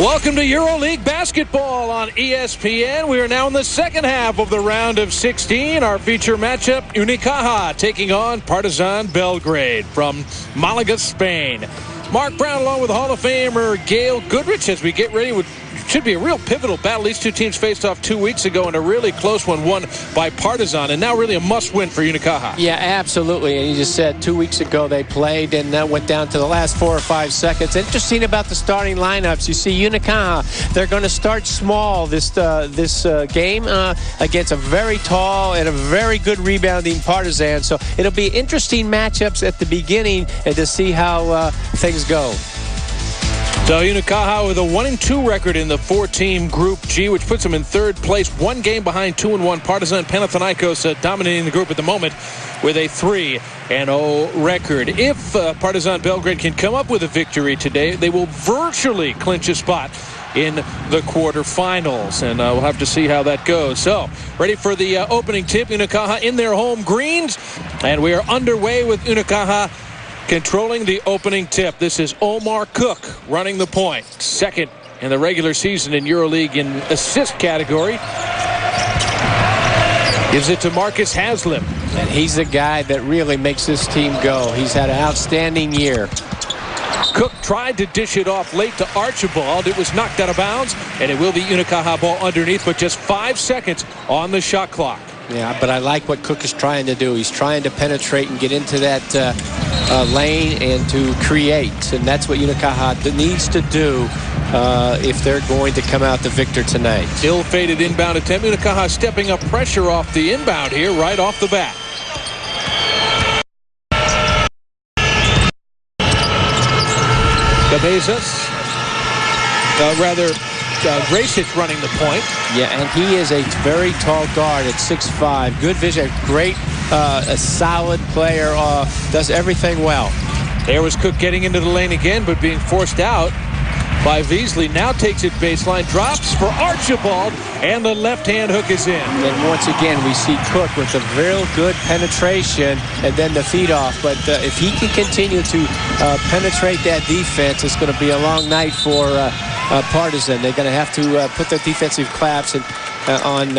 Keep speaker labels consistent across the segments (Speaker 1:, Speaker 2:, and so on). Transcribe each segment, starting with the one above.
Speaker 1: Welcome to Euroleague basketball on ESPN. We are now in the second half of the round of 16. Our feature matchup, Unicaja taking on Partizan Belgrade from Malaga, Spain. Mark Brown along with Hall of Famer Gail Goodrich as we get ready with should be a real pivotal battle. These two teams faced off 2 weeks ago in a really close one won by Partizan, and now really a must-win for Unicaja.
Speaker 2: Yeah, absolutely. And you just said 2 weeks ago they played and went down to the last 4 or 5 seconds. Interesting about the starting lineups. You see Unicaja, they're going to start small this game against a very tall and a very good rebounding Partizan. So it'll be interesting matchups at the beginning and to see how things go.
Speaker 1: So Unicaja with a 1-2 record in the 4-team Group G, which puts them in third place, 1 game behind 2-1 Partizan. Panathinaikos dominating the group at the moment with a 3-0 record. If Partizan Belgrade can come up with a victory today, they will virtually clinch a spot in the quarterfinals, and we'll have to see how that goes. So, ready for the opening tip. Unicaja in their home greens, and we are underway with Unicaja controlling the opening tip. This is Omar Cook running the point. Second in the regular season in Euroleague in assist category. Gives it to Marcus Haslam.
Speaker 2: And he's the guy that really makes this team go. He's had an outstanding year.
Speaker 1: Cook tried to dish it off late to Archibald. It was knocked out of bounds, and it will be Unicaja ball underneath, but just 5 seconds on the shot clock.
Speaker 2: Yeah, but I like what Cook is trying to do. He's trying to penetrate and get into that lane and to create. And that's what Unicaja needs to do if they're going to come out the victor tonight.
Speaker 1: Ill-fated inbound attempt. Unicaja stepping up pressure off the inbound here right off the bat. Cabezas, Gracic running the point.
Speaker 2: Yeah, and he is a very tall guard at 6'5". Good vision, great, a solid player, does everything well.
Speaker 1: There was Cook getting into the lane again, but being forced out by Beasley. Now takes it baseline, drops for Archibald, and the left-hand hook is in.
Speaker 2: And once again, we see Cook with a real good penetration and then the feed off. But if he can continue to penetrate that defense, it's going to be a long night for Partizan. They're going to have to put their defensive claps on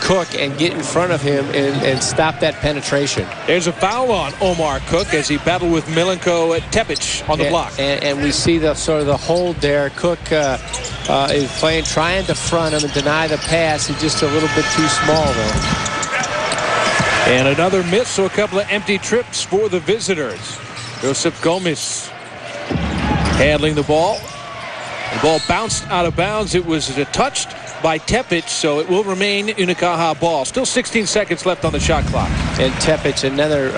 Speaker 2: Cook and get in front of him and stop that penetration.
Speaker 1: There's a foul on Omar Cook as he battled with Milenko Tepic on the block. And
Speaker 2: we see the sort of the hold there. Cook is trying to front him and deny the pass. He's just a little bit too small, though.
Speaker 1: And another miss, so a couple of empty trips for the visitors. Joseph Gomez handling the ball. The ball bounced out of bounds. It was touched by Tepic, so it will remain Unicaja ball. Still 16 seconds left on the shot clock.
Speaker 2: And Tepic, another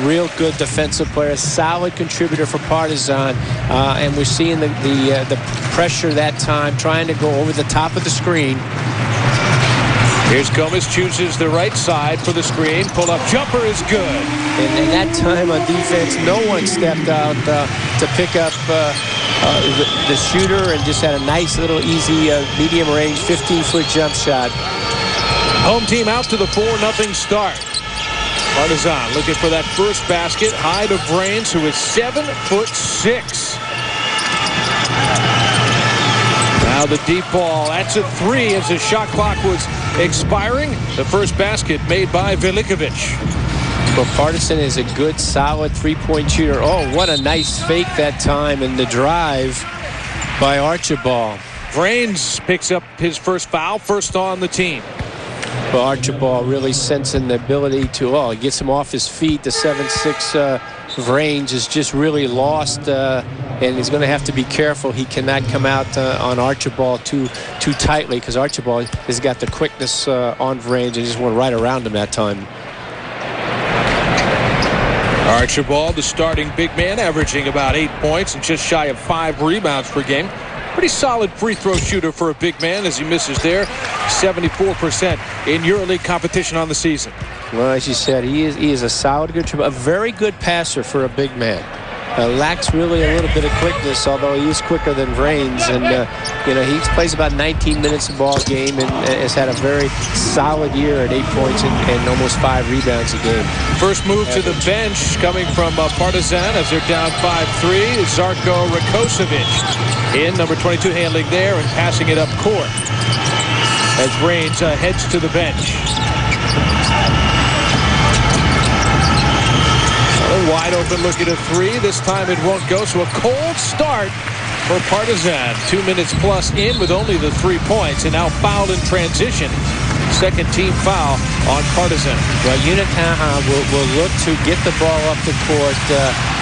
Speaker 2: real good defensive player, solid contributor for Partizan. And we're seeing the pressure that time, trying to go over the top of the screen.
Speaker 1: Here's Gomez, chooses the right side for the screen. Pull-up jumper is good.
Speaker 2: And that time on defense, no one stepped out to pick up the shooter and just had a nice little easy medium range 15-foot jump shot.
Speaker 1: Home team out to the 4-0 start. Partizan looking for that first basket. High to Brains, who is 7'6". Now the deep ball. That's a 3 as the shot clock was expiring. The first basket made by Velikovic.
Speaker 2: Well, Partizan is a good, solid three-point shooter. Oh, what a nice fake that time in the drive by Archibald.
Speaker 1: Brains picks up his first foul, first on the team.
Speaker 2: Well, Archibald really sensing the ability to, he gets him off his feet. The 7'6" range is just really lost, and he's going to have to be careful. He cannot come out on Archibald too tightly, because Archibald has got the quickness on range and just went right around him that time.
Speaker 1: Archibald, the starting big man, averaging about 8 points and just shy of 5 rebounds per game. Pretty solid free throw shooter for a big man as he misses there. 74% in EuroLeague competition on the season.
Speaker 2: Well, as you said, he is a solid, a very good passer for a big man. Lacks really a little bit of quickness, although he is quicker than Brains, and You know, he plays about 19 minutes a ball game and has had a very solid year at 8 points and almost 5 rebounds a game.
Speaker 1: First move to the bench coming from Partizan as they're down 5-3. Zarko Rakocevic in, number 22, handling there and passing it up court as Reigns heads to the bench. A wide open look at a 3. This time it won't go, so a cold start for Partizan. 2 minutes plus in with only the 3 points, and now fouled in transition. Second team foul on Partizan.
Speaker 2: Well, Unicaja will look to get the ball up the court.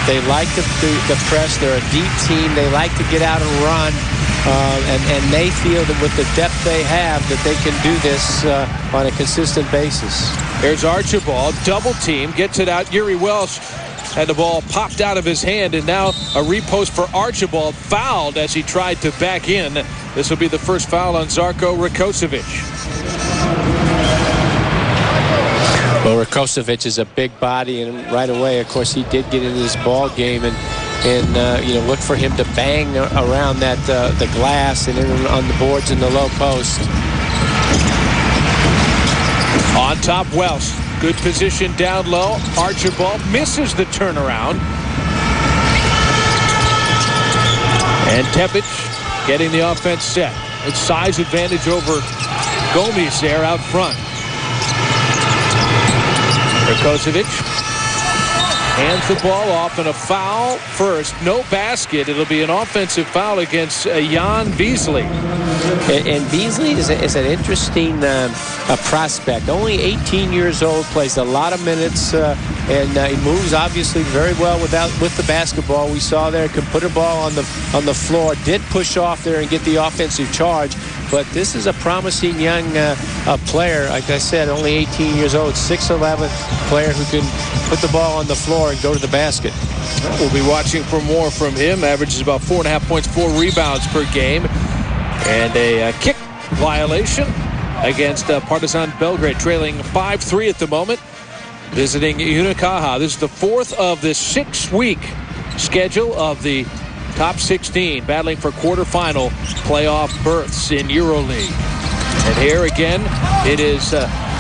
Speaker 2: They like the press. They're a deep team. They like to get out and run. And they feel that with the depth they have that they can do this on a consistent basis.
Speaker 1: There's Archibald, double team, gets it out. Yuri Welsh had the ball popped out of his hand, and now a repost for Archibald, fouled as he tried to back in. This will be the first foul on Zarko Rakocevic.
Speaker 2: Well, Rakocevic is a big body, and right away, of course, he did get into this ball game, and you know, look for him to bang around that the glass and in on the boards in the low post.
Speaker 1: On top, Welsh. Good position down low. Archibald misses the turnaround. And Tepic getting the offense set. It's size advantage over Gomes there out front. Rakocevic hands the ball off, and a foul first. No basket. It'll be an offensive foul against Jan Beasley.
Speaker 2: And Beasley is an interesting prospect. Only 18 years old, plays a lot of minutes, and he moves obviously very well with the basketball. We saw there, can put a ball on the floor. Did push off there and get the offensive charge. But this is a promising young player. Like I said, only 18 years old, 6'11", player who can put the ball on the floor and go to the basket.
Speaker 1: We'll be watching for more from him. Averages about 4.5 points, 4 rebounds per game. And a kick violation against Partizan Belgrade, trailing 5-3 at the moment. Visiting Unicaja. This is the 4th of the 6-week schedule of the top 16, battling for quarterfinal playoff berths in Euroleague. And here again, it is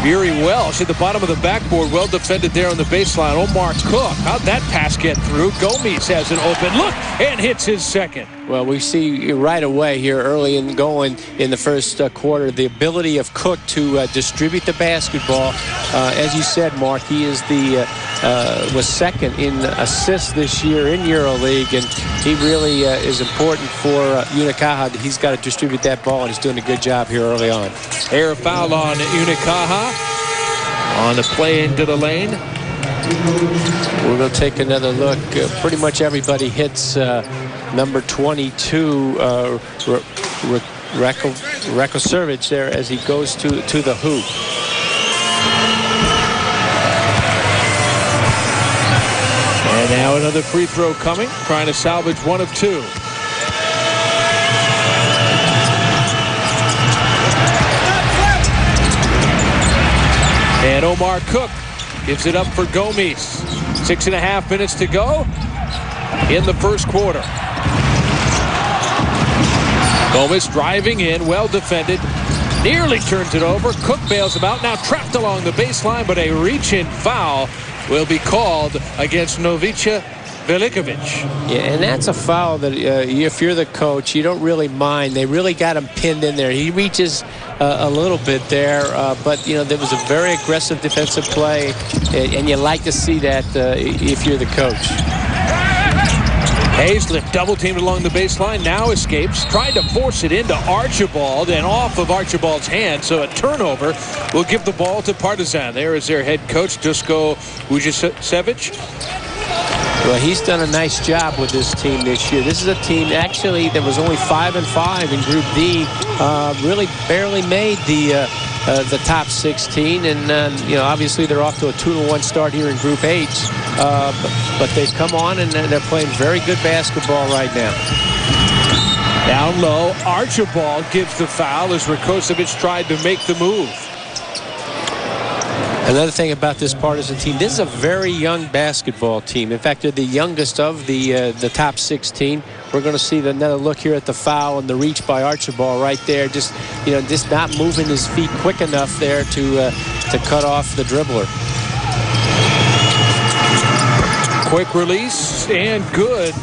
Speaker 1: Yuri Welsh at the bottom of the backboard, well defended there on the baseline. Omar Cook, how'd that pass get through? Gomes has an open look and hits his second.
Speaker 2: Well, we see right away here early in going in the first quarter the ability of Cook to distribute the basketball. As you said, Mark, he is was second in assists this year in EuroLeague, and he really is important for Unicaja. He's got to distribute that ball, and he's doing a good job here early on.
Speaker 1: Air foul on Unicaja on the play into the lane.
Speaker 2: We're going to take another look. Pretty much everybody hits number 22, Rakocevic there as he goes to the hoop.
Speaker 1: And now another free throw coming, trying to salvage one of 2. And Omar Cook gives it up for Gomes. 6.5 minutes to go in the first quarter. Gomes driving in, well defended, nearly turns it over. Cook bails him out, now trapped along the baseline, but a reach-in foul will be called against Novica Velikovic.
Speaker 2: Yeah, and that's a foul that if you're the coach, you don't really mind. They really got him pinned in there. He reaches a little bit there, but you know, there was a very aggressive defensive play, and you like to see that if you're the coach.
Speaker 1: Hazlitt double teamed along the baseline, now escapes, tried to force it into Archibald and off of Archibald's hand, so a turnover will give the ball to Partizan. There is their head coach, Dusko Vujacevic.
Speaker 2: Well, he's done a nice job with this team this year. This is a team actually that was only 5-5 in Group D. Really barely made the top 16, and you know, obviously they're off to a 2-1 start here in Group H. But they've come on and they're playing very good basketball right now.
Speaker 1: Down low, Archibald gives the foul as Rakocevic tried to make the move.
Speaker 2: Another thing about this Partizan team, this is a very young basketball team. In fact, they're the youngest of the top 16. we're going to see another look here at the foul and the reach by Archibald right there. Just not moving his feet quick enough there to cut off the dribbler.
Speaker 1: Quick release and good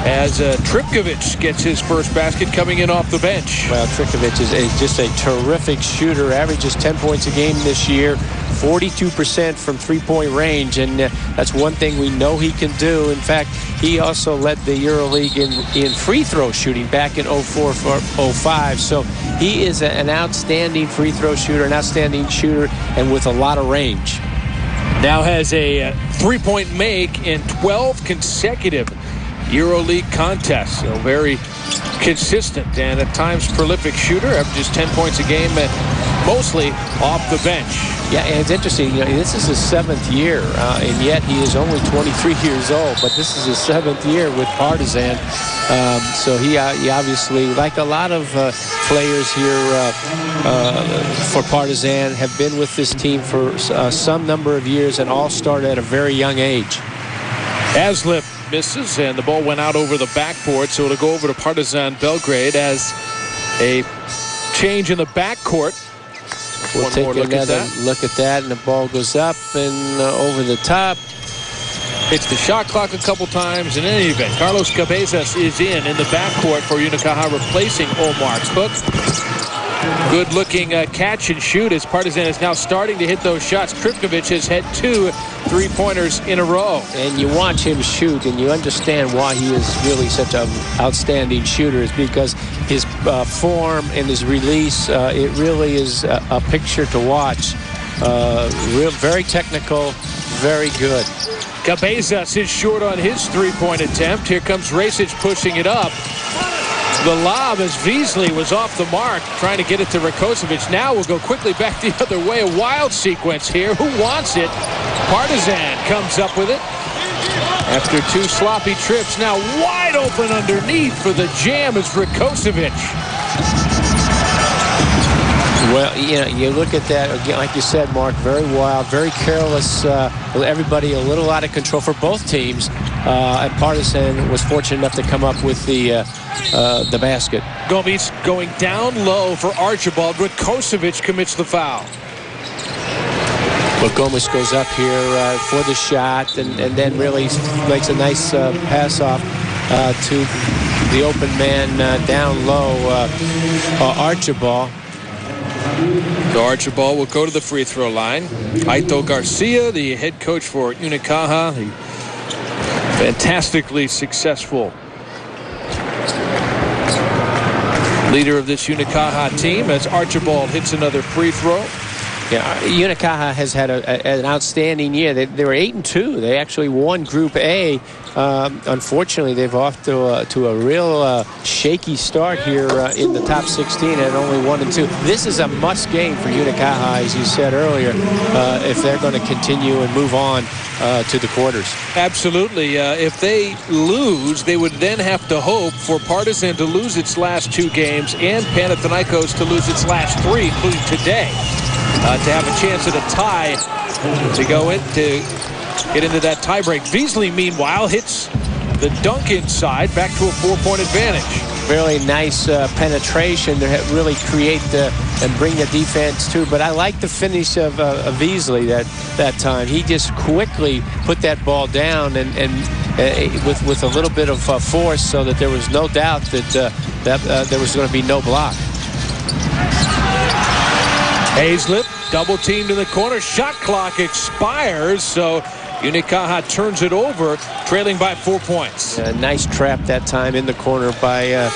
Speaker 1: as Tripkovic gets his first basket coming in off the bench.
Speaker 2: Well, Tripkovic is just a terrific shooter. Averages 10 points a game this year. 42% from three-point range, and that's one thing we know he can do. In fact, he also led the Euroleague in free throw shooting back in 04-05. So he is an outstanding free throw shooter, an outstanding shooter, and with a lot of range.
Speaker 1: Now has a three-point make in 12 consecutive Euroleague contests. So very consistent and at times prolific shooter. Averages 10 points a game, mostly off the bench.
Speaker 2: Yeah, and it's interesting. This is his 7th year, and yet he is only 23 years old. But this is his 7th year with Partizan. So he obviously, like a lot of players here for Partizan, have been with this team for some number of years and all started at a very young age.
Speaker 1: Haslip misses, and the ball went out over the backboard, so it'll go over to Partizan Belgrade as a change in the backcourt.
Speaker 2: We'll take another look at that, and the ball goes up and over the top.
Speaker 1: Hits the shot clock a couple times. In any event, Carlos Cabezas is in the backcourt for Unicaja, replacing Omar's hook. Good-looking catch and shoot as Partizan is now starting to hit those shots. Tripkovic has had 2 three-pointers in a row.
Speaker 2: And you watch him shoot, and you understand why he is really such an outstanding shooter. Is because his form and his release, it really is a picture to watch. Very technical, very good.
Speaker 1: Cabezas is short on his three-point attempt. Here comes Rasic pushing it up. The lob as Beasley was off the mark, trying to get it to Rakocevic. Now we'll go quickly back the other way. A wild sequence here. Who wants it? Partizan comes up with it. After 2 sloppy trips, now wide open underneath for the jam is Rakocevic.
Speaker 2: Well, you look at that, again, like you said, Mark, very wild, very careless. Everybody a little out of control for both teams. And Partizan was fortunate enough to come up with the basket.
Speaker 1: Gomes going down low for Archibald. Rakocevic commits the foul.
Speaker 2: But Gomes goes up here for the shot and then really makes a nice pass off to the open man down low, Archibald.
Speaker 1: So Archibald will go to the free throw line. Aito Garcia, the head coach for Unicaja, the fantastically successful leader of this Unicaja team, as Archibald hits another free throw.
Speaker 2: Yeah, Unicaja has had an outstanding year. They were 8-2. They actually won Group A. Unfortunately, they've off to a real shaky start here in the top 16 and only 1-2. This is a must game for Unicaja, as you said earlier, if they're going to continue and move on to the quarters.
Speaker 1: Absolutely. If they lose, they would then have to hope for Partizan to lose its last 2 games and Panathinaikos to lose its last 3, including today, to have a chance at a tie to go in to get into that tiebreak. Beasley, meanwhile, hits the dunk inside, back to a 4-point advantage.
Speaker 2: Really nice penetration to really create and bring the defense too. But I like the finish of Beasley that time. He just quickly put that ball down and with a little bit of force, so that there was no doubt that there was going to be no block.
Speaker 1: Haslip double teamed in the corner. Shot clock expires, so Unicaja turns it over, trailing by 4 points.
Speaker 2: A nice trap that time in the corner by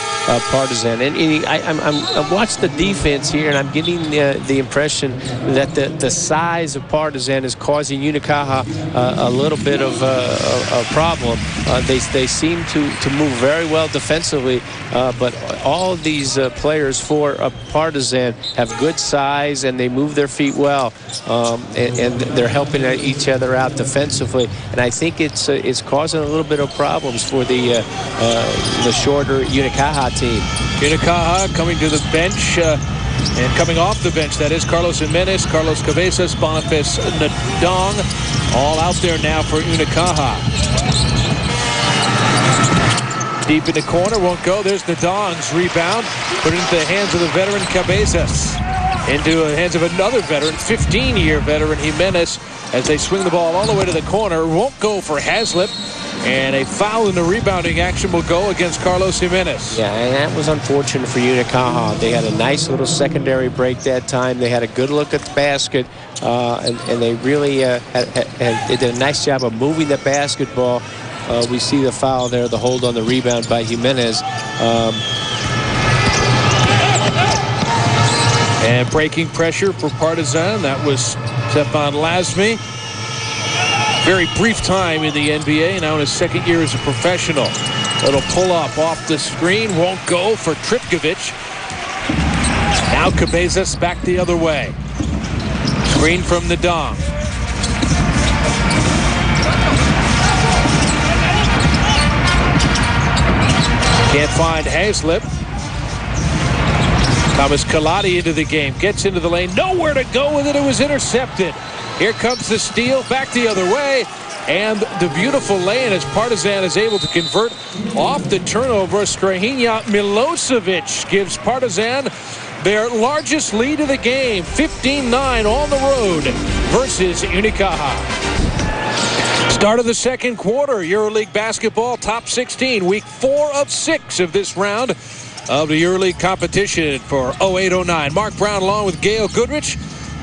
Speaker 2: Partizan. And I watched the defense here, and I'm getting the impression that the size of Partizan is causing Unicaja a little bit of a problem. They seem to move very well defensively, but all of these players for Partizan have good size, and they move their feet well, and they're helping each other out defensively. And I think it's causing a little bit of problems for the shorter Unicaja team.
Speaker 1: Unicaja coming to the bench and coming off the bench. That is Carlos Jimenez, Carlos Cabezas, Boniface Nadong, all out there now for Unicaja. Deep in the corner, won't go. There's the Dongs rebound. Put it into the hands of the veteran Cabezas. Into the hands of another veteran, 15-year veteran Jimenez, as they swing the ball all the way to the corner. Won't go for Haslip. And a foul in the rebounding action will go against Carlos Jimenez.
Speaker 2: Yeah, and that was unfortunate for Unicaja. They had a nice little secondary break that time. They had a good look at the basket, and they really they did a nice job of moving the basketball. We see the foul there, the hold on the rebound by Jimenez.
Speaker 1: And breaking pressure for Partizan. That was Stefan Lasme. Very brief time in the NBA, now in his second year as a professional. Little pull-up off the screen, won't go for Tripkovic. Now Cabezas back the other way. Screen from the Dom. Can't find Haslip. Thomas Kaladi into the game, gets into the lane, nowhere to go with it. It was intercepted. Here comes the steal, back the other way, and the beautiful lane as Partizan is able to convert off the turnover. Strahinja Milosevic gives Partizan their largest lead of the game, 15-9 on the road versus Unicaja. Start of the second quarter, Euroleague basketball, top 16, week 4 of 6 of this round of the Euroleague competition for 08-09. Mark Brown along with Gail Goodrich,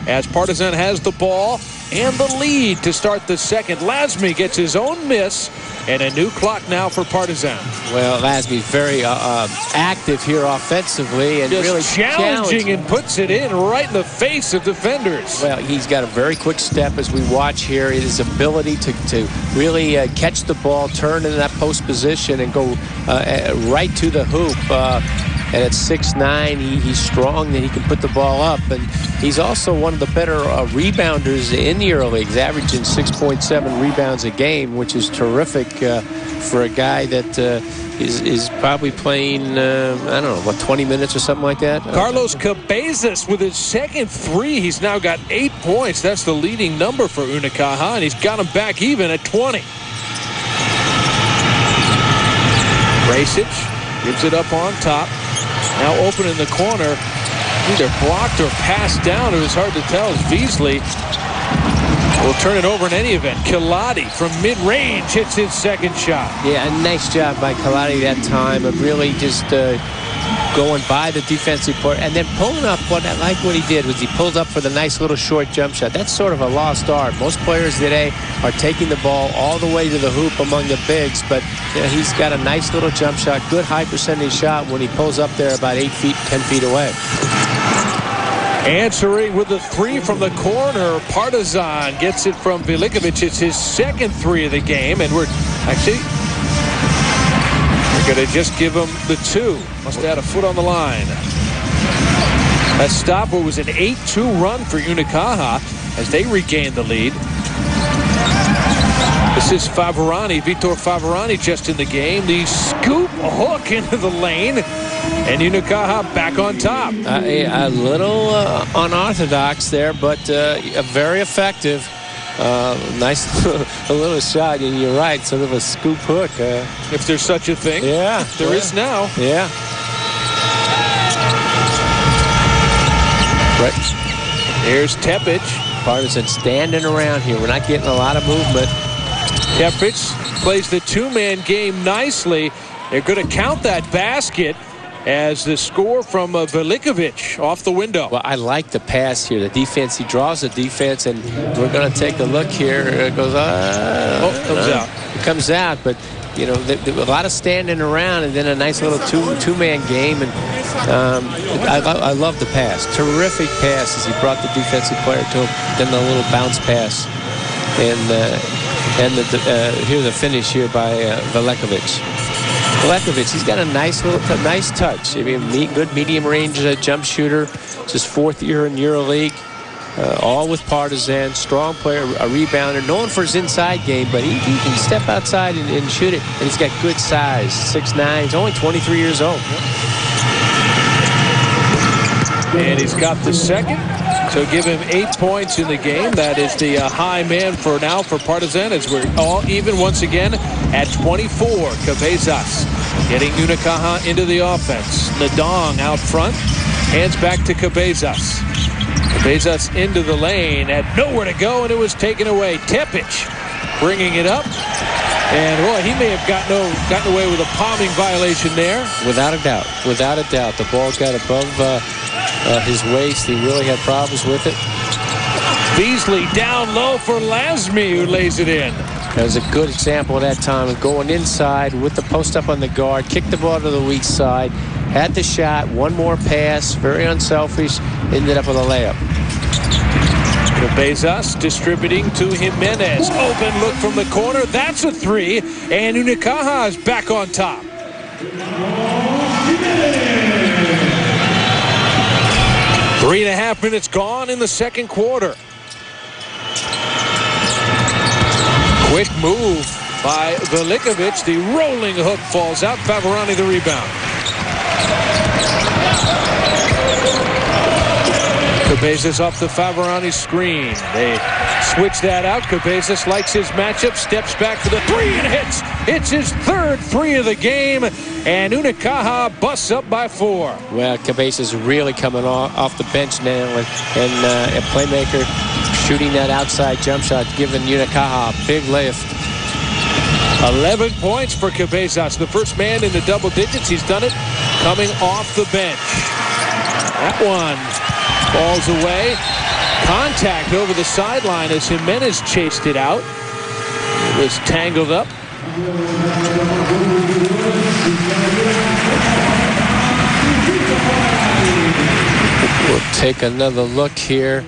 Speaker 1: as Partizan has the ball and the lead to start the second. Lasme gets his own miss, and a new clock now for Partizan.
Speaker 2: Well, Lasme's very active here offensively and
Speaker 1: just
Speaker 2: really
Speaker 1: challenging and puts it in right in the face of defenders.
Speaker 2: Well, he's got a very quick step as we watch here. His ability to really catch the ball, turn in that post position, and go right to the hoop. And at 6'9", he's strong, that he can put the ball up. And he's also one of the better rebounders in the Euroleague. He's averaging 6.7 rebounds a game, which is terrific for a guy that is probably playing, I don't know, what, 20 minutes or something like that?
Speaker 1: Carlos Cabezas with his second three. He's now got 8 points. That's the leading number for Unicaja, and he's got him back even at 20. Rasic gives it up on top. Now open in the corner. Either blocked or passed down. It was hard to tell as Beasley will turn it over in any event. Kaladi from mid-range hits his second shot.
Speaker 2: Yeah, a nice job by Kaladi that time of really just going by the defensive player and then pulling up. What I like what he did was he pulled up for the nice little short jump shot. That's sort of a lost art. Most players today are taking the ball all the way to the hoop among the bigs, but he's got a nice little jump shot, good high percentage shot when he pulls up there about 8 feet, 10 feet away.
Speaker 1: Answering with the three from the corner. Partizan gets it from Velikovic. It's his second three of the game, and we're going to just give him the two. Must have had a foot on the line. That stop was an 8-2 run for Unicaja as they regained the lead. This is Favorani, Vitor Favorani just in the game. The scoop hook into the lane, and Unicaja back on top.
Speaker 2: A little unorthodox there, but very effective. Nice a little shot, and you're right, sort of a scoop hook.
Speaker 1: If there's such a thing.
Speaker 2: Yeah.
Speaker 1: There is now.
Speaker 2: Yeah. Right.
Speaker 1: Here's Tepic.
Speaker 2: Partizan standing around here. We're not getting a lot of movement.
Speaker 1: Tepic plays the two-man game nicely. They're going to count that basket as the score from Velikovic off the window.
Speaker 2: Well, I like the pass here. The defense, he draws the defense, and we're going to take a look here. It goes,
Speaker 1: comes out.
Speaker 2: It comes out, but, you know, a lot of standing around and then a nice little two-man game. And I love the pass. Terrific pass as he brought the defensive player to him. Then the little bounce pass. And here's the finish here by Velikovic. Velikovic, he's got a nice touch. I mean, good medium range jump shooter. It's his 4th year in EuroLeague. All with Partizan. Strong player, a rebounder, known for his inside game, but he can step outside and shoot it. And he's got good size, 6'9". He's only 23 years old.
Speaker 1: And he's got the second. So give him 8 points in the game. That is the high man for now for Partizan, as we're all even once again at 24. Cabezas getting Unicaja into the offense. Nadong out front. Hands back to Cabezas. Cabezas into the lane. Had nowhere to go, and it was taken away. Tepic bringing it up. And, boy, he may have gotten away with a palming violation there.
Speaker 2: Without a doubt. Without a doubt. The ball got above his waist. He really had problems with it.
Speaker 1: Beasley down low for Lasme, who lays it in.
Speaker 2: That was a good example of that time of going inside with the post up on the guard, kicked the ball to the weak side, had the shot, one more pass, very unselfish, ended up with a layup.
Speaker 1: Cabezas distributing to Jimenez. Open look from the corner. That's a three. And Unicaja is back on top. 3.5 minutes gone in the second quarter. Quick move by Velikovic. The rolling hook falls out. Favorani the rebound. Cabezas off the Favorani screen. They switch that out. Cabezas likes his matchup. Steps back for the three and hits. It's his third three of the game. And Unicaja busts up by 4.
Speaker 2: Well, Cabezas really coming off the bench now. And a playmaker shooting that outside jump shot, giving Unicaja a big lift.
Speaker 1: 11 points for Cabezas. The first man in the double digits. He's done it coming off the bench. That one falls away. Contact over the sideline as Jimenez chased it out. It was tangled up.
Speaker 2: We'll take another look here.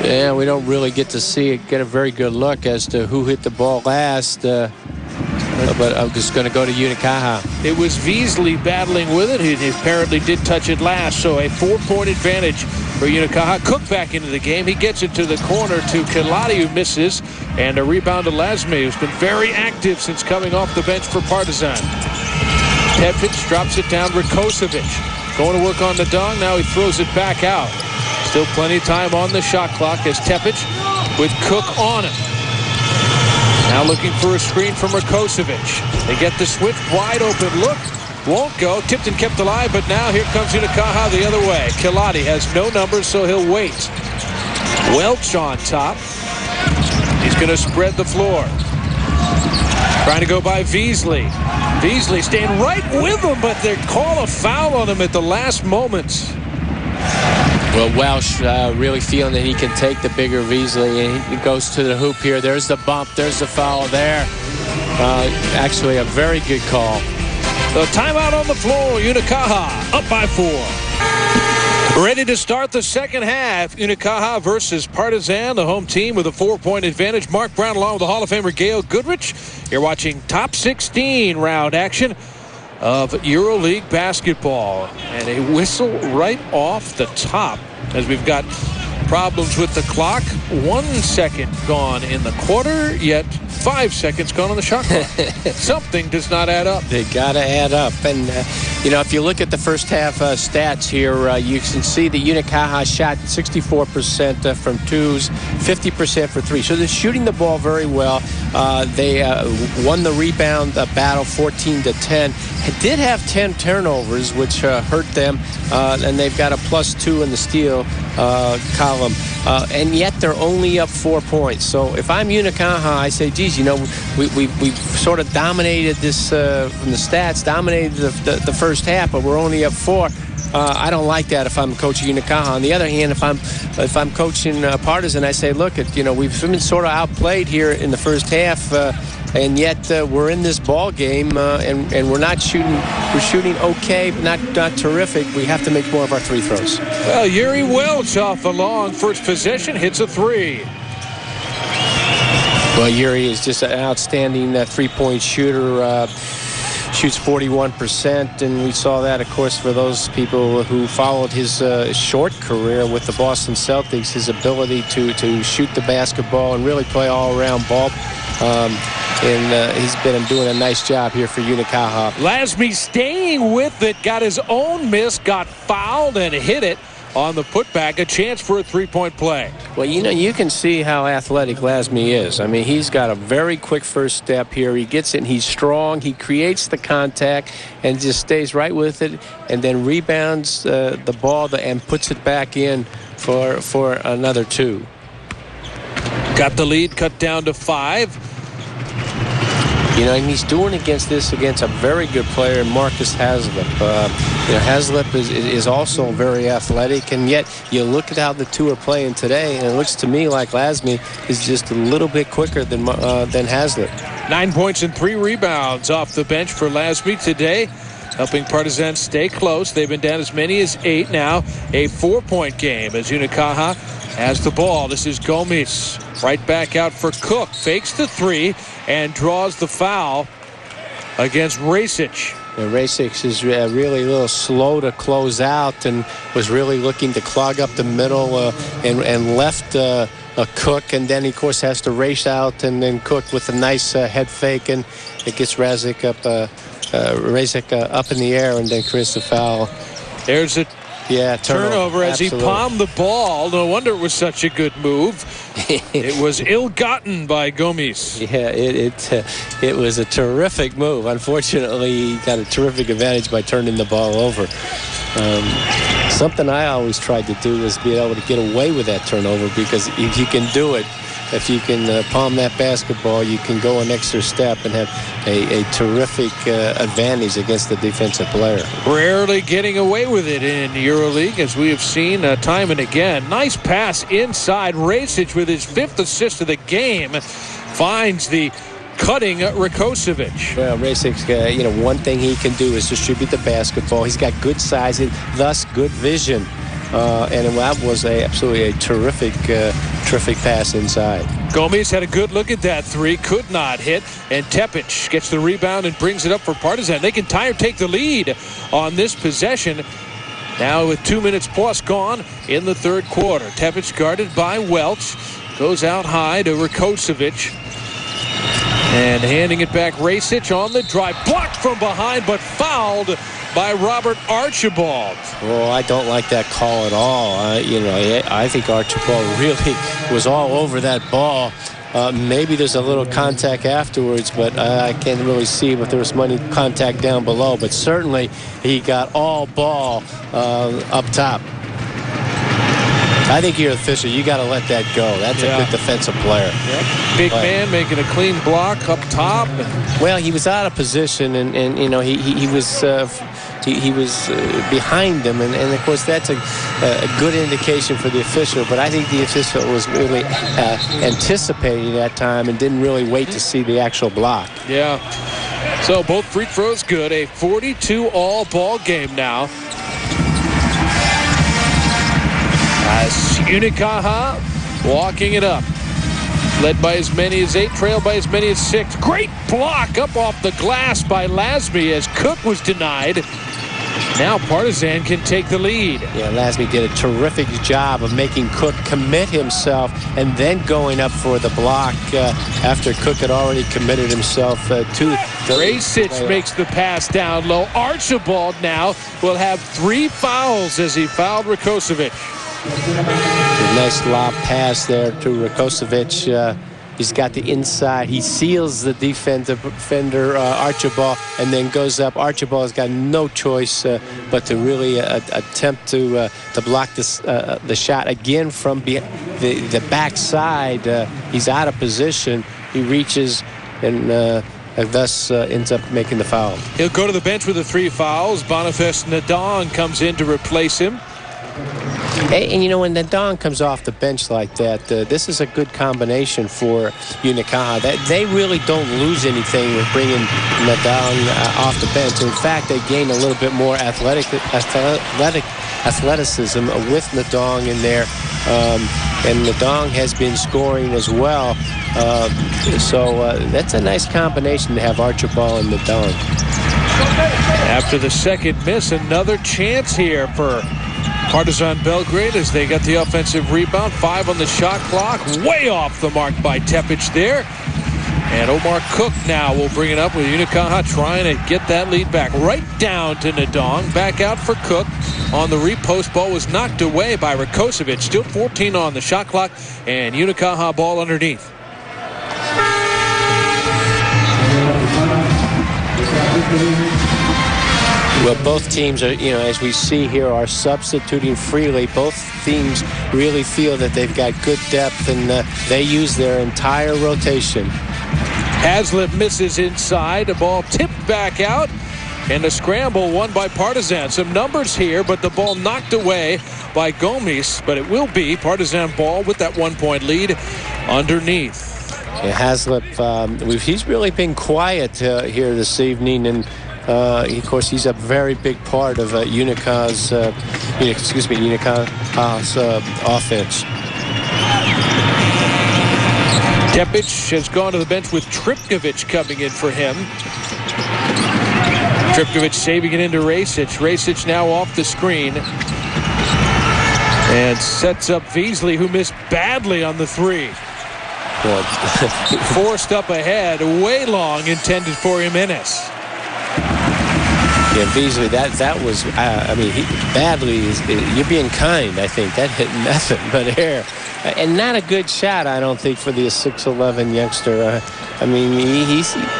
Speaker 2: Yeah, we don't really get to get a very good look as to who hit the ball last. But I'm just going to go to Unicaja.
Speaker 1: It was Beasley battling with it. He apparently did touch it last, so a 4-point advantage for Unicaja. Cook back into the game. He gets it to the corner to Kelati, who misses, and a rebound to Lasme, who's been very active since coming off the bench for Partizan. Tepic drops it down. Rakocevic going to work on the dong. Now he throws it back out. Still plenty of time on the shot clock as Tepic with Cook on him. Now looking for a screen from Rakocevic. They get the switch. Wide open look. Won't go. Tipton kept alive, but now here comes Unicaja the other way. Kelati has no numbers, so he'll wait. Welch on top. He's going to spread the floor. Trying to go by Beasley. Beasley staying right with him, but they call a foul on him at the last moments.
Speaker 2: Well, Welsh really feeling that he can take the bigger Beasley, and he goes to the hoop here. There's the bump. There's the foul there. Actually, a very good call.
Speaker 1: So timeout on the floor. Unicaja up by 4. Ready to start the second half. Unicaja versus Partizan, the home team with a 4-point advantage. Mark Brown along with the Hall of Famer Gail Goodrich. You're watching top 16 round action of Euroleague basketball. And a whistle right off the top as we've got problems with the clock. 1 second gone in the quarter, yet 5 seconds gone on the shot clock. Something does not add up.
Speaker 2: They got to add up. And, you know, if you look at the first half stats here, you can see the Unicaja shot 64% from twos, 50% for three. So they're shooting the ball very well. They won the rebound battle 14-10. Did have 10 turnovers, which hurt them. And they've got a +2 in the steal column. And yet they're only up 4 points. So if I'm Unicaja, I say, geez, you know, we've sort of dominated this from the stats, dominated the first half, but we're only up 4. I don't like that if I'm coaching Unicaja. On the other hand, if I'm coaching Partizan, I say, look, you know, we've been sort of outplayed here in the first half, and yet we're in this ball game, and we're not shooting. We're shooting okay, but not terrific. We have to make more of our free throws.
Speaker 1: Well, Yuri Welch off the long first possession hits a 3.
Speaker 2: Well, Yuri is just an outstanding three-point shooter. Shoots 41%, and we saw that, of course, for those people who followed his short career with the Boston Celtics, his ability to shoot the basketball and really play all-around ball. And he's been doing a nice job here for Unicaja.
Speaker 1: Lasme staying with it, got his own miss, got fouled and hit it. on the putback, a chance for a three-point play.
Speaker 2: Well, you can see how athletic Lasme is. I mean, he's got a very quick first step here. He gets it, and he's strong. He creates the contact and just stays right with it, and then rebounds the ball and puts it back in for another 2.
Speaker 1: Got the lead cut down to 5.
Speaker 2: And he's doing against a very good player, Marcus Haslip. Haslip is also very athletic, and yet you look at how the two are playing today, and it looks to me like Lasme is just a little bit quicker than Haslip.
Speaker 1: 9 points and 3 rebounds off the bench for Lasme today, helping Partizan stay close. They've been down as many as 8 now. A 4-point game as Unicaja has the ball. This is Gomes. Right back out for Cook. Fakes the 3 and draws the foul against Rasic.
Speaker 2: Rasic is really a little slow to close out and was really looking to clog up the middle and left a Cook, and then, of course, has to race out, and then Cook with a nice head fake, and it gets Rasic up in the air and then creates the foul.
Speaker 1: There's a turnover as he palmed the ball. No wonder it was such a good move. It was ill-gotten by Gomes.
Speaker 2: Yeah, it was a terrific move. Unfortunately, he got a terrific advantage by turning the ball over. Something I always tried to do was be able to get away with that turnover, because if you can do it, if you can palm that basketball, you can go an extra step and have a terrific advantage against the defensive player.
Speaker 1: Rarely getting away with it in Euroleague, as we have seen time and again. Nice pass inside. Rasic, with his 5th assist of the game, finds the cutting Rakocevic.
Speaker 2: Well, Rasic, one thing he can do is distribute the basketball. He's got good size, thus good vision. And that was absolutely a terrific pass inside.
Speaker 1: Gomes had a good look at that 3, could not hit, and Tepic gets the rebound and brings it up for Partizan. They can tie or take the lead on this possession. Now with 2 minutes plus gone in the third quarter. Tepic guarded by Welch, goes out high to Rakocevic, and handing it back. Rasic on the drive, blocked from behind, but fouled by Robert Archibald.
Speaker 2: Oh, I don't like that call at all. I think Archibald really was all over that ball. Maybe there's a little contact afterwards, but I can't really see if there was any contact down below. But certainly he got all ball up top. I think you're official. You got to let that go. That's a good defensive player.
Speaker 1: Yep. Big man making a clean block up top.
Speaker 2: Well, he was out of position, and he was behind him, and of course that's a good indication for the official. But I think the official was really anticipating that time and didn't really wait to see the actual block.
Speaker 1: Yeah. So both free throws good. A 42-all ball game now. As Unicaja walking it up. Led by as many as 8, trailed by as many as 6. Great block up off the glass by Lasme as Cook was denied. Now Partizan can take the lead.
Speaker 2: Yeah, Lasme did a terrific job of making Cook commit himself and then going up for the block after Cook had already committed himself to
Speaker 1: Rasic makes the pass down low. Archibald now will have 3 fouls as he fouled Rakocevic.
Speaker 2: A nice lob pass there to Rakocevic. He's got the inside. He seals the defender Archibald, and then goes up. Archibald's got no choice but to really attempt to block this the shot again from the backside. He's out of position. He reaches and thus ends up making the foul.
Speaker 1: He'll go to the bench with the 3 fouls. Boniface Nadong comes in to replace him.
Speaker 2: And when Nadong comes off the bench like that, this is a good combination for Unicaja. They really don't lose anything with bringing Nadong off the bench. In fact, they gain a little bit more athleticism with Nadong in there. And Nadong has been scoring as well. So that's a nice combination to have Archibald and Nadong.
Speaker 1: After the second miss, another chance here for Partizan Belgrade as they got the offensive rebound. 5 on the shot clock. Way off the mark by Tepic there. And Omar Cook now will bring it up with Unicaja trying to get that lead back. Right down to Nadong. Back out for Cook. On the repost, ball was knocked away by Rakocevic. Still 14 on the shot clock. And Unicaja ball underneath.
Speaker 2: Well, both teams are, as we see here, are substituting freely. Both teams really feel that they've got good depth, and they use their entire rotation.
Speaker 1: Haslip misses inside. The ball tipped back out. And a scramble won by Partizan. Some numbers here, but the ball knocked away by Gomes. But it will be Partizan ball with that 1-point lead underneath.
Speaker 2: Yeah, Haslip, he's really been quiet here this evening, and of course he's a very big part of Unicaja's offense.
Speaker 1: Tepic has gone to the bench with Tripkovic coming in for him. Tripkovic saving it into Rasic. Rasic now off the screen. And sets up Beasley, who missed badly on the three. Forced up ahead, way long, intended for Jimenez.
Speaker 2: Yeah, Beasley, that was, badly, you're being kind, I think. That hit nothing but air. And not a good shot, I don't think, for the 6'11" youngster.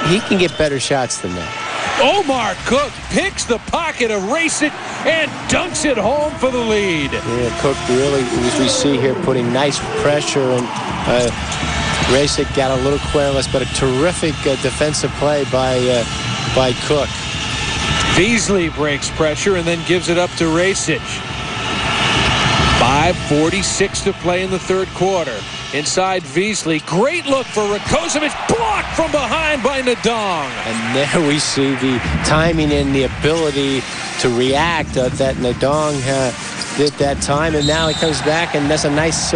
Speaker 2: He can get better shots than that.
Speaker 1: Omar Cook picks the pocket of Rasic and dunks it home for the lead.
Speaker 2: Yeah, Cook really, as we see here, putting nice pressure, and Rasic got a little careless, but a terrific defensive play by Cook.
Speaker 1: Beasley breaks pressure and then gives it up to Rasic. 5:46 to play in the third quarter. Inside Beasley, great look for Rakocevic, blocked from behind by Nadong.
Speaker 2: And there we see the timing and the ability to react that Nadong did that time. And now he comes back, and that's a nice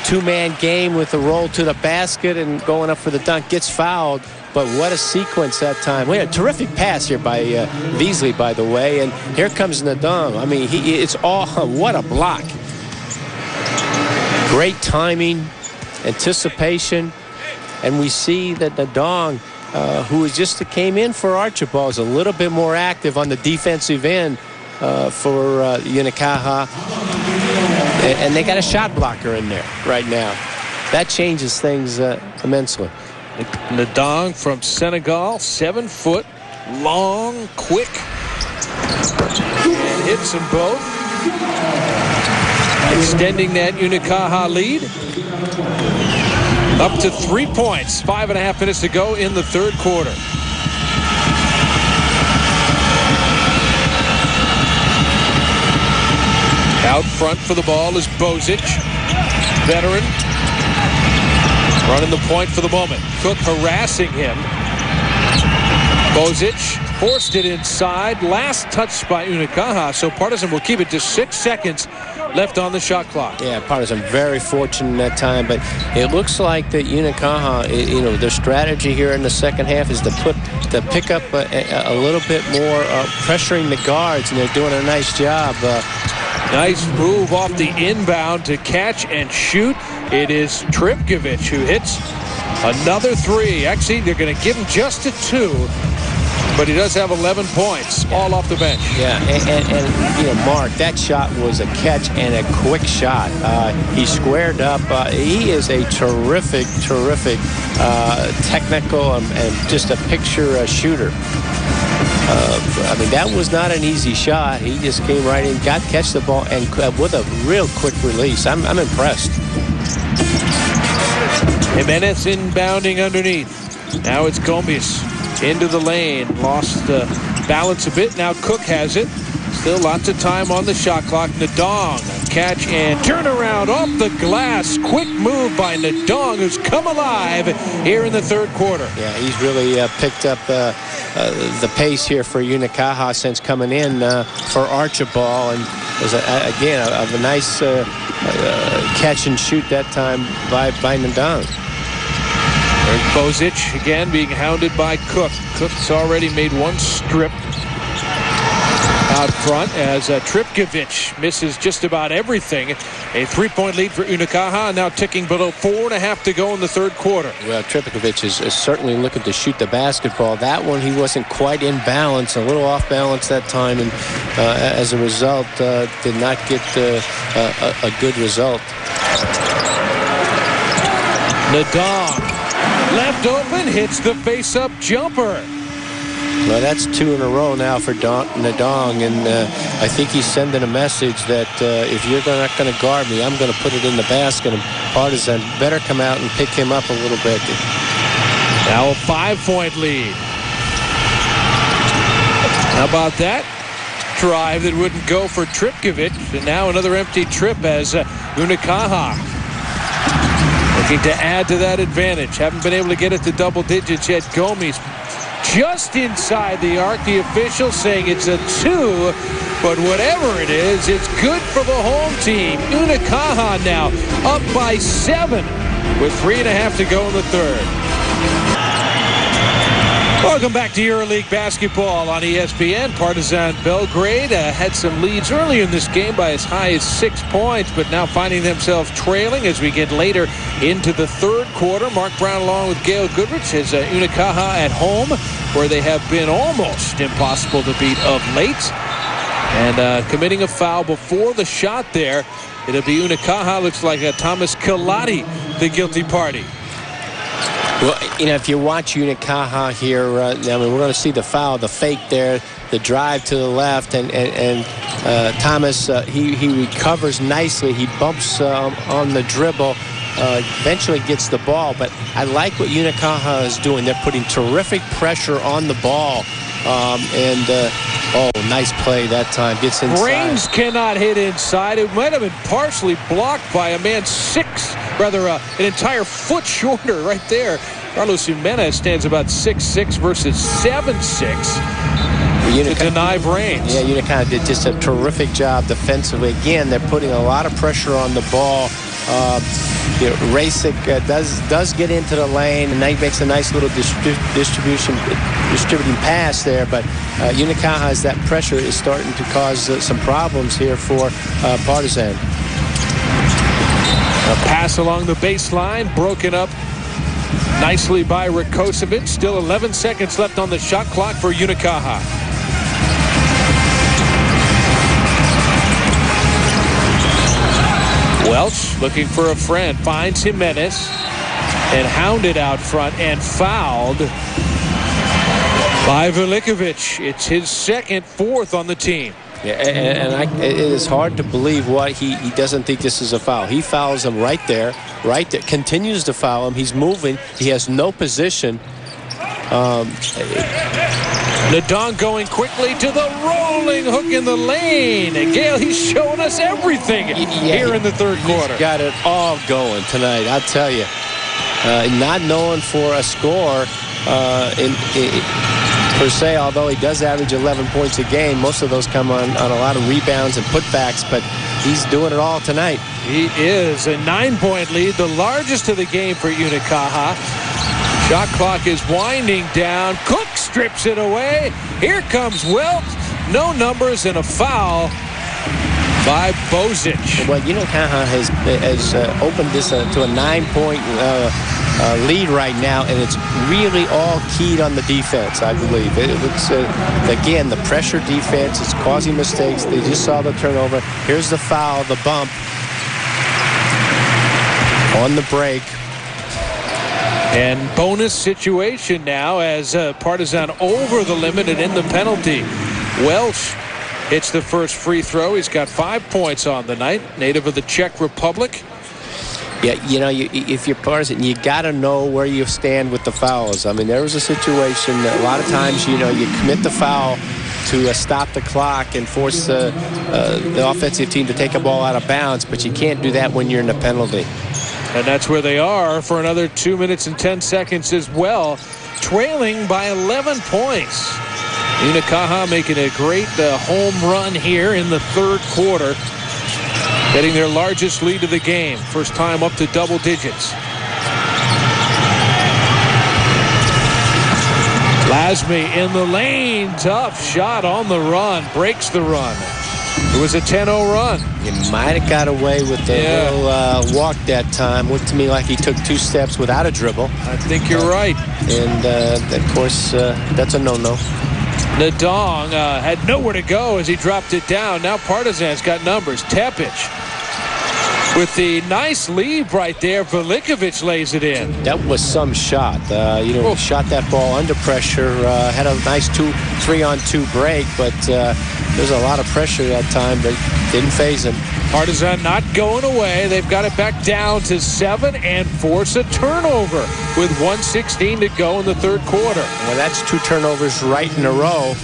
Speaker 2: two-man game with the roll to the basket and going up for the dunk. Gets fouled, but what a sequence that time. We had a terrific pass here by Beasley, by the way, and here comes Nadong. What a block. Great timing, anticipation, and we see that Nadong, who just came in for Archibald, is a little bit more active on the defensive end for Unicaja, and they got a shot blocker in there right now. That changes things immensely.
Speaker 1: Nadong from Senegal, 7 foot, long, quick, and hits them both. Extending that Unicaja lead up to 3 points. 5.5 minutes to go in the third quarter. Out front for the ball is Bozic, veteran, running the point for the moment. Cook harassing him. Bozic forced it inside. Last touch by Unicaja, so Partizan will keep it to 6 seconds left on the shot clock.
Speaker 2: Yeah, Partizan very fortunate in that time, but it looks like that Unicaja, their strategy here in the second half is to pick up a little bit more pressuring the guards, and they're doing a nice job.
Speaker 1: Nice move off the inbound to catch and shoot. It is Tripkovic who hits another three. Actually, they're going to give him just a 2. But he does have 11 points, all off the bench.
Speaker 2: Yeah, and Mark, that shot was a catch and a quick shot. He squared up. He is a terrific technical and just a picture shooter. That was not an easy shot. He just came right in, catch the ball, and with a real quick release. I'm impressed.
Speaker 1: Jimenez inbounding underneath. Now it's Gomes. Into the lane, lost balance a bit. Now Cook has it. Still lots of time on the shot clock. Nadong, catch and turnaround off the glass. Quick move by Nadong, who's come alive here in the third quarter.
Speaker 2: Yeah, he's really picked up the pace here for Unicaja since coming in for Archibald, and was a nice catch and shoot that time by Nadong.
Speaker 1: Bozic again being hounded by Cook. Cook's already made one strip. Out front as Tripkovic misses just about everything. A 3-point lead for Unicaja, now ticking below 4.5 to go in the third quarter.
Speaker 2: Well, Tripkovic is certainly looking to shoot the basketball. That one, he wasn't quite in balance, a little off balance that time, and as a result, did not get a good result.
Speaker 1: Nadong, left open, hits the face-up jumper.
Speaker 2: Well, that's 2 in a row now for Nadong, and I think he's sending a message that if you're not going to guard me, I'm going to put it in the basket, and Partizan better come out and pick him up a little bit.
Speaker 1: Now a 5-point lead. How about that drive that wouldn't go for Tripkovic, and now another empty trip as Unicaja looking to add to that advantage. Haven't been able to get it to double digits yet. Gomes just inside the arc. The official saying it's a 2, but whatever it is, it's good for the home team. Unicaja now up by 7 with 3.5 to go in the third. Welcome back to Euroleague basketball on ESPN. Partizan Belgrade had some leads early in this game by as high as 6 points, but now finding themselves trailing as we get later into the third quarter. Mark Brown along with Gail Goodrich as Unicaja at home, where they have been almost impossible to beat of late. And committing a foul before the shot there. It'll be Unicaja. Looks like Thomas Kaladi, the guilty party.
Speaker 2: Well, you know, if you watch Unicaja here, I mean, we're going to see the foul, the fake there, the drive to the left, and Thomas, he recovers nicely. He bumps on the dribble, eventually gets the ball. But I like what Unicaja is doing. They're putting terrific pressure on the ball. Oh, nice play that time. Gets inside.
Speaker 1: Reigns cannot hit inside. It might have been partially blocked by a man an entire foot shorter right there. Carlos Jimenez stands about 6'6" versus 7'6" to deny Reigns.
Speaker 2: Yeah, Unicaja did just a terrific job defensively. Again, they're putting a lot of pressure on the ball. Rasic does get into the lane, and he makes a nice little distributing pass there, but Unicaja's that pressure is starting to cause some problems here for Partizan.
Speaker 1: A pass along the baseline, broken up nicely by Rakocevic. Still 11 seconds left on the shot clock for Unicaja. Welch looking for a friend, finds Jimenez and hounded out front and fouled by Velikovic. It's his second, 4th on the team.
Speaker 2: Yeah, and it is hard to believe why he doesn't think this is a foul. He fouls him right there, continues to foul him. He's moving. He has no position.
Speaker 1: Nadong going quickly to the rolling hook in the lane. And Gail, he's showing us everything here in the third quarter.
Speaker 2: He's got it all going tonight, I'll tell you. Not known for a score per se, although he does average 11 points a game. Most of those come on a lot of rebounds and putbacks, but he's doing it all tonight.
Speaker 1: He is. A 9-point lead, the largest of the game for Unicaja. Shot clock is winding down. Cook strips it away. Here comes Welch. No numbers and a foul by Bozic.
Speaker 2: Well, Unicaja has opened this to a 9-point lead right now, and it's really all keyed on the defense, I believe. It's again, the pressure defense is causing mistakes. They just saw the turnover. Here's the foul, the bump on the break.
Speaker 1: And bonus situation now as Partizan over the limit and in the penalty. Welch hits the first free throw. He's got 5 points on the night. Native of the Czech Republic.
Speaker 2: Yeah, if you're Partizan, you got to know where you stand with the fouls. I mean, there was a situation that a lot of times, you commit the foul to stop the clock and force the offensive team to take a ball out of bounds, but you can't do that when you're in a penalty.
Speaker 1: And that's where they are for another 2 minutes and 10 seconds as well, trailing by 11 points. Unicaja making a great home run here in the third quarter, getting their largest lead of the game. First time up to double digits. Lasme in the lane. Tough shot on the run. Breaks the run. It was a 10-0 run.
Speaker 2: You might have got away with the little walk that time. Looked to me like he took 2 steps without a dribble.
Speaker 1: I think you're right.
Speaker 2: And, of course, that's a no-no.
Speaker 1: Nadong had nowhere to go as he dropped it down. Now Partizan's got numbers. Tepic with the nice lead right there. Velikovic lays it in.
Speaker 2: That was some shot. He shot that ball under pressure. Had a nice 3-on-2 break, but there's a lot of pressure that time, but didn't phase him.
Speaker 1: Partizan not going away. They've got it back down to 7 and force a turnover with 1:16 to go in the third quarter.
Speaker 2: Well, that's 2 turnovers right in a row.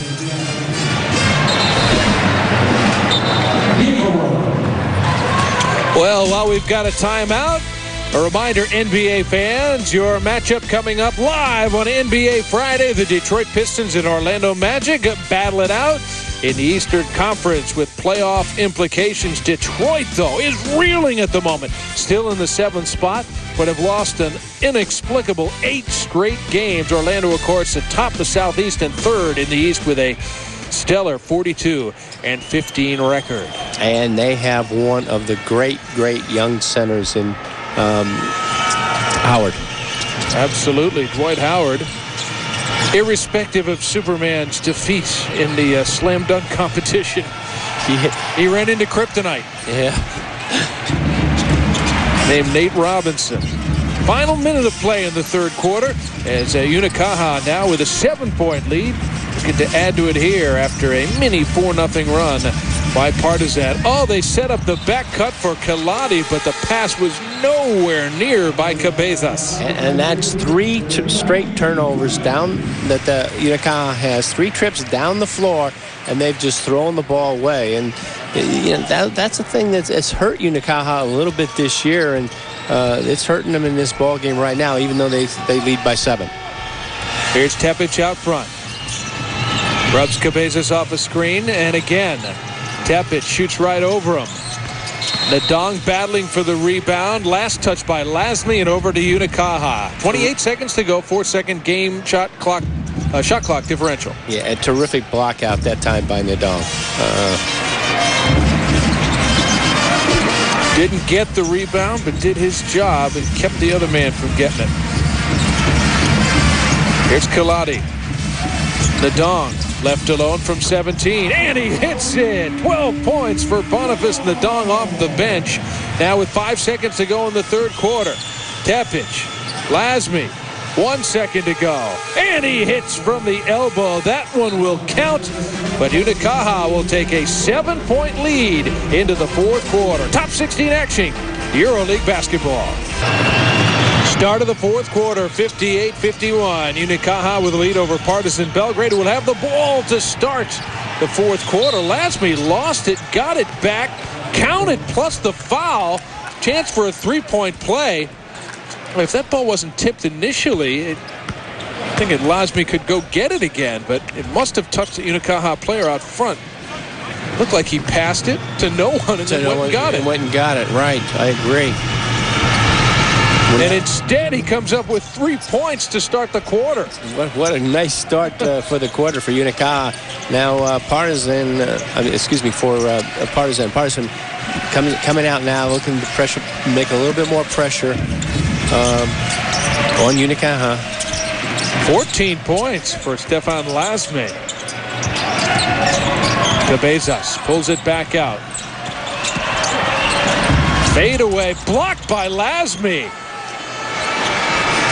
Speaker 1: Well, while we've got a timeout, a reminder, NBA fans, your matchup coming up live on NBA Friday. The Detroit Pistons and Orlando Magic battle it out in the Eastern Conference with playoff implications. Detroit, though, is reeling at the moment. Still in the 7th spot, but have lost an inexplicable 8 straight games. Orlando, of course, atop the Southeast and 3rd in the East with a stellar 42-15 record.
Speaker 2: And they have one of the great young centers in Howard.
Speaker 1: Absolutely. Dwight Howard, irrespective of Superman's defeat in the slam dunk competition, he ran into kryptonite.
Speaker 2: Yeah.
Speaker 1: Named Nate Robinson. Final minute of play in the third quarter as Unicaja now with a 7-point lead. Looking to add to it here after a mini 4-0 run by Partizan. Oh, they set up the back cut for Kaladi, but the pass was nowhere near by Cabezas.
Speaker 2: And that's 3 straight turnovers down that the Unicaja has. 3 trips down the floor, and they've just thrown the ball away. And that's the thing that's hurt Unicaja a little bit this year, and it's hurting them in this ball game right now, even though they lead by 7.
Speaker 1: Here's Tepic out front. Rubs Cabezas off a screen, and again, Tepic shoots right over him. Nadong battling for the rebound. Last touch by Lasme, and over to Unicaja. 28 seconds to go. 4-second game shot clock differential.
Speaker 2: Yeah, a terrific block out that time by Nadong.
Speaker 1: Didn't get the rebound, but did his job and kept the other man from getting it. Here's Kaladi. Nadong left alone from 17, and he hits it. 12 points for Boniface Nadong off the bench. Now with 5 seconds to go in the third quarter. Tepic, Lasme, 1 second to go, and he hits from the elbow. That one will count, but Unicaja will take a 7-point lead into the fourth quarter. Top 16 action, Euroleague basketball. Start of the fourth quarter, 58-51. Unicaja with a lead over Partizan Belgrade, who will have the ball to start the fourth quarter. Lasme lost it, got it back, counted, plus the foul. Chance for a 3-point play. If that ball wasn't tipped initially, I think Lasme could go get it again, but it must have touched the Unicaja player out front. Looked like he passed it to no one and then went and got it.
Speaker 2: Went and got it, right. I agree.
Speaker 1: And instead, he comes up with 3 points to start the quarter.
Speaker 2: What a nice start for the quarter for Unicaja. Now, Partizan, Partizan. Partizan coming out now, looking to pressure, make a little bit more pressure on Unicaja.
Speaker 1: 14 points for Stefan Lasme. Cabezas pulls it back out. Fade away, blocked by Lasme.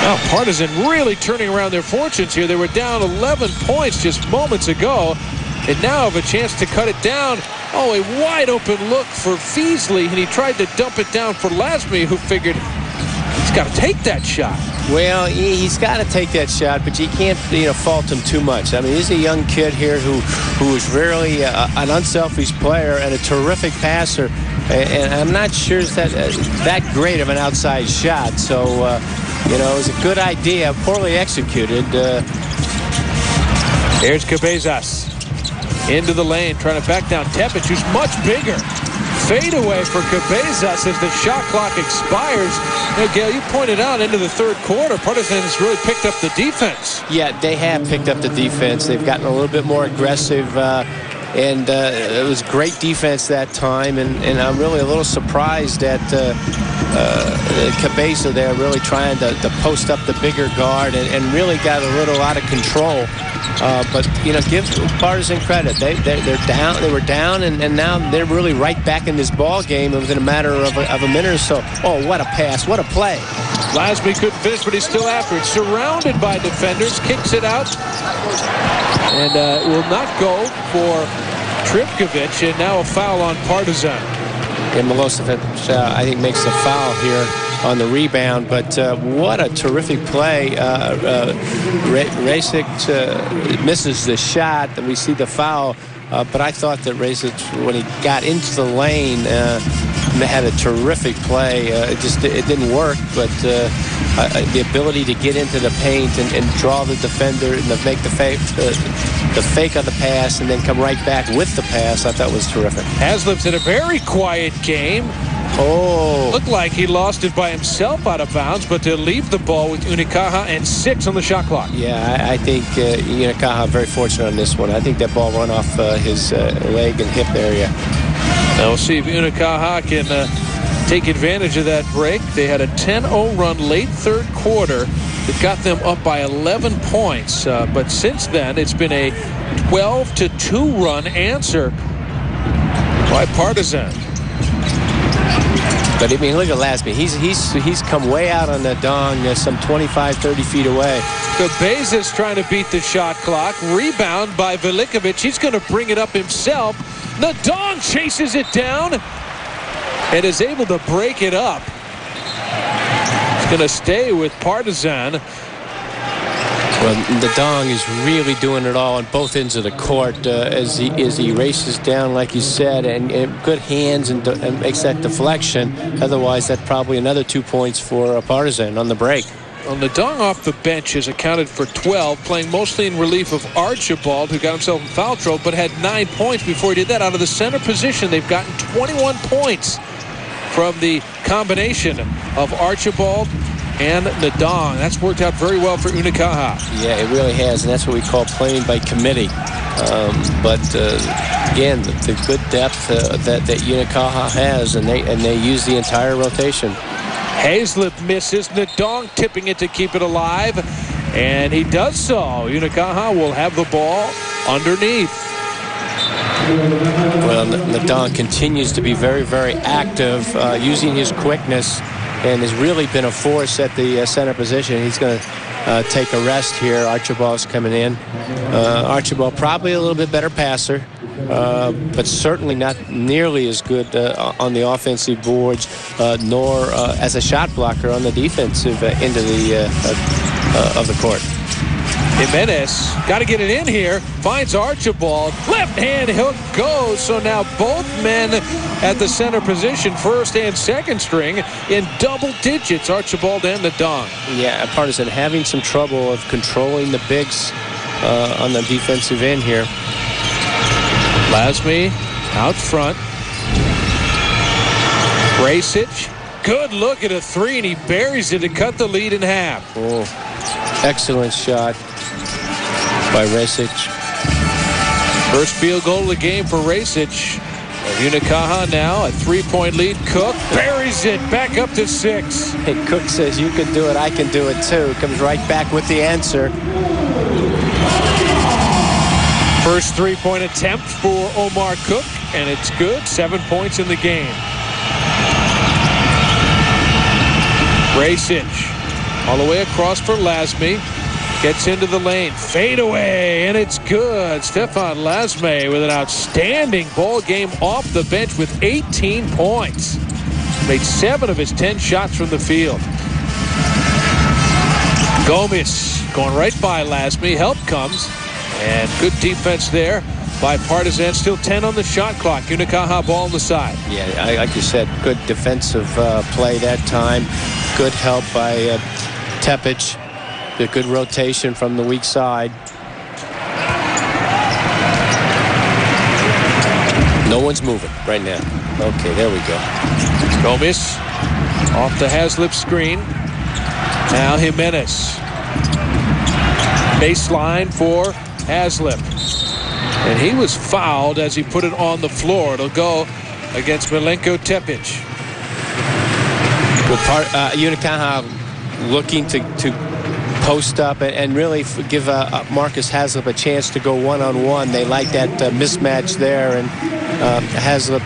Speaker 1: Now Partizan really turning around their fortunes here. They were down 11 points just moments ago, and now have a chance to cut it down. Oh, a wide open look for Feasley, and he tried to dump it down for Lasme, who figured he's got to take that shot.
Speaker 2: Well, he's got to take that shot, but you can't, fault him too much. I mean, he's a young kid here who is really an unselfish player and a terrific passer, and I'm not sure it's that great of an outside shot. So, it was a good idea, poorly executed.
Speaker 1: Here's Cabezas into the lane, trying to back down Tepic, who's much bigger. fadeaway for Cabezas as the shot clock expires. Now, Gail, you pointed out into the third quarter, Partizan has really picked up the defense.
Speaker 2: Yeah, they have picked up the defense. They've gotten a little bit more aggressive. And it was great defense that time, and I'm really a little surprised at Cabeza there really trying to post up the bigger guard and really got a little out of control. But, you know, give Partizan credit. They're down. They were down, and now they're really right back in this ball game within a matter of a minute or so. Oh, what a pass. What a play.
Speaker 1: Lasme couldn't finish, but he's still after it. Surrounded by defenders, kicks it out, and will not go for Tripkovic, and now a foul on Partizan.
Speaker 2: And Milosevic, I think, makes the foul here on the rebound, but what a terrific play. Rasic misses the shot, and we see the foul, but I thought that Rasic, when he got into the lane, had a terrific play. It didn't work, but the ability to get into the paint and draw the defender and to make the fake on the pass and then come right back with the pass, I thought was terrific.
Speaker 1: Haslip's had a very quiet game.
Speaker 2: Oh.
Speaker 1: Looked like he lost it by himself out of bounds, but to leave the ball with Unicaja and 6 on the shot clock.
Speaker 2: Yeah, I think Unicaja very fortunate on this one. I think that ball run off his leg and hip area.
Speaker 1: Now we'll see if Unicaja can take advantage of that break. They had a 10-0 run late third quarter that got them up by 11 points. But since then, it's been a 12-2 run answer by Partizan.
Speaker 2: But I mean, look at Lasme. He's come way out on the dong, some 25, 30 feet away.
Speaker 1: Cabezas trying to beat the shot clock. Rebound by Velikovic. He's going to bring it up himself. Nadong chases it down and is able to break it up. He's going to stay with Partizan.
Speaker 2: Well, Nadong is really doing it all on both ends of the court as he races down, like you said, and good hands and makes that deflection. Otherwise, that's probably another 2 points for Partizan on the break.
Speaker 1: Well, Nadong off the bench has accounted for 12, playing mostly in relief of Archibald, who got himself in foul trouble, but had 9 points before he did that. Out of the center position, they've gotten 21 points from the combination of Archibald and Nadong. That's worked out very well for Unicaja.
Speaker 2: Yeah, it really has, and that's what we call playing by committee. Again, the good depth that Unicaja has, and they use the entire rotation.
Speaker 1: Haslip misses. Nadong tipping it to keep it alive, and he does so. Unicaja will have the ball underneath.
Speaker 2: Well, Nadong continues to be very, very active, using his quickness, and has really been a force at the center position. He's going to take a rest here. Archibald's coming in. Archibald probably a little bit better passer, but certainly not nearly as good on the offensive boards, nor as a shot blocker on the defensive end of the court.
Speaker 1: Jimenez got to get it in here, finds Archibald, left hand hook goes. So now both men at the center position, first and second string, in double digits, Archibald and Nadong.
Speaker 2: Yeah, Partizan having some trouble of controlling the bigs on the defensive end here.
Speaker 1: Lasme out front. Rasic, good look at a three, and he buries it to cut the lead in half.
Speaker 2: Oh, excellent shot by Rasic.
Speaker 1: First field goal of the game for Rasic. Unicaja now a 3-point lead. Cook buries it back up to 6.
Speaker 2: Hey, Cook says, you can do it, I can do it too. Comes right back with the answer.
Speaker 1: First 3-point attempt for Omar Cook, and it's good. 7 points in the game. Rasic all the way across for Lasme. Gets into the lane, fade away, and it's good. Stefan Lasme with an outstanding ball game off the bench with 18 points. Made 7 of his 10 shots from the field. Gomez going right by Lasme. Help comes, and good defense there by Partizan. Still 10 on the shot clock. Unicaja ball on the side.
Speaker 2: Yeah, like you said, good defensive play that time. Good help by Tepic. A good rotation from the weak side. No one's moving right now. Okay, there we go.
Speaker 1: Gomez off the Haslip screen. Now Jimenez. Baseline for Haslip. And he was fouled as he put it on the floor. It'll go against Milenko Tepic.
Speaker 2: Unicaja looking to post up and really give Marcus Haslip a chance to go one-on-one. They like that mismatch there, and Haslip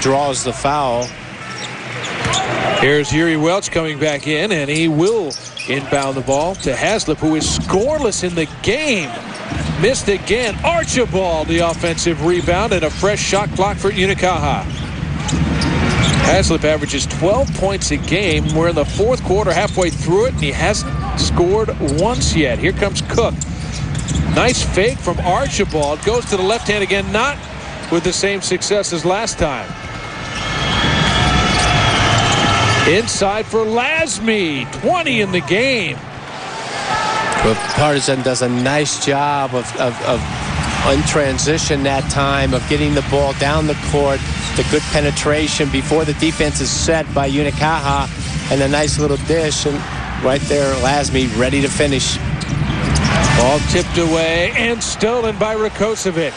Speaker 2: draws the foul.
Speaker 1: Here's Yuri Welch coming back in, and he will inbound the ball to Haslip, who is scoreless in the game. Missed again. Archibald, the offensive rebound, and a fresh shot clock for Unicaja. Haslip averages 12 points a game. We're in the fourth quarter, halfway through it, and he hasn't scored once yet. Here comes Cook. Nice fake from Archibald. Goes to the left hand again, not with the same success as last time. Inside for Lasme. 20 in the game.
Speaker 2: But Partizan does a nice job of in transition that time, of getting the ball down the court. The good penetration before the defense is set by Unicaja, and a nice little dish, and right there Lasme ready to finish.
Speaker 1: Ball tipped away and stolen by Rakocevic.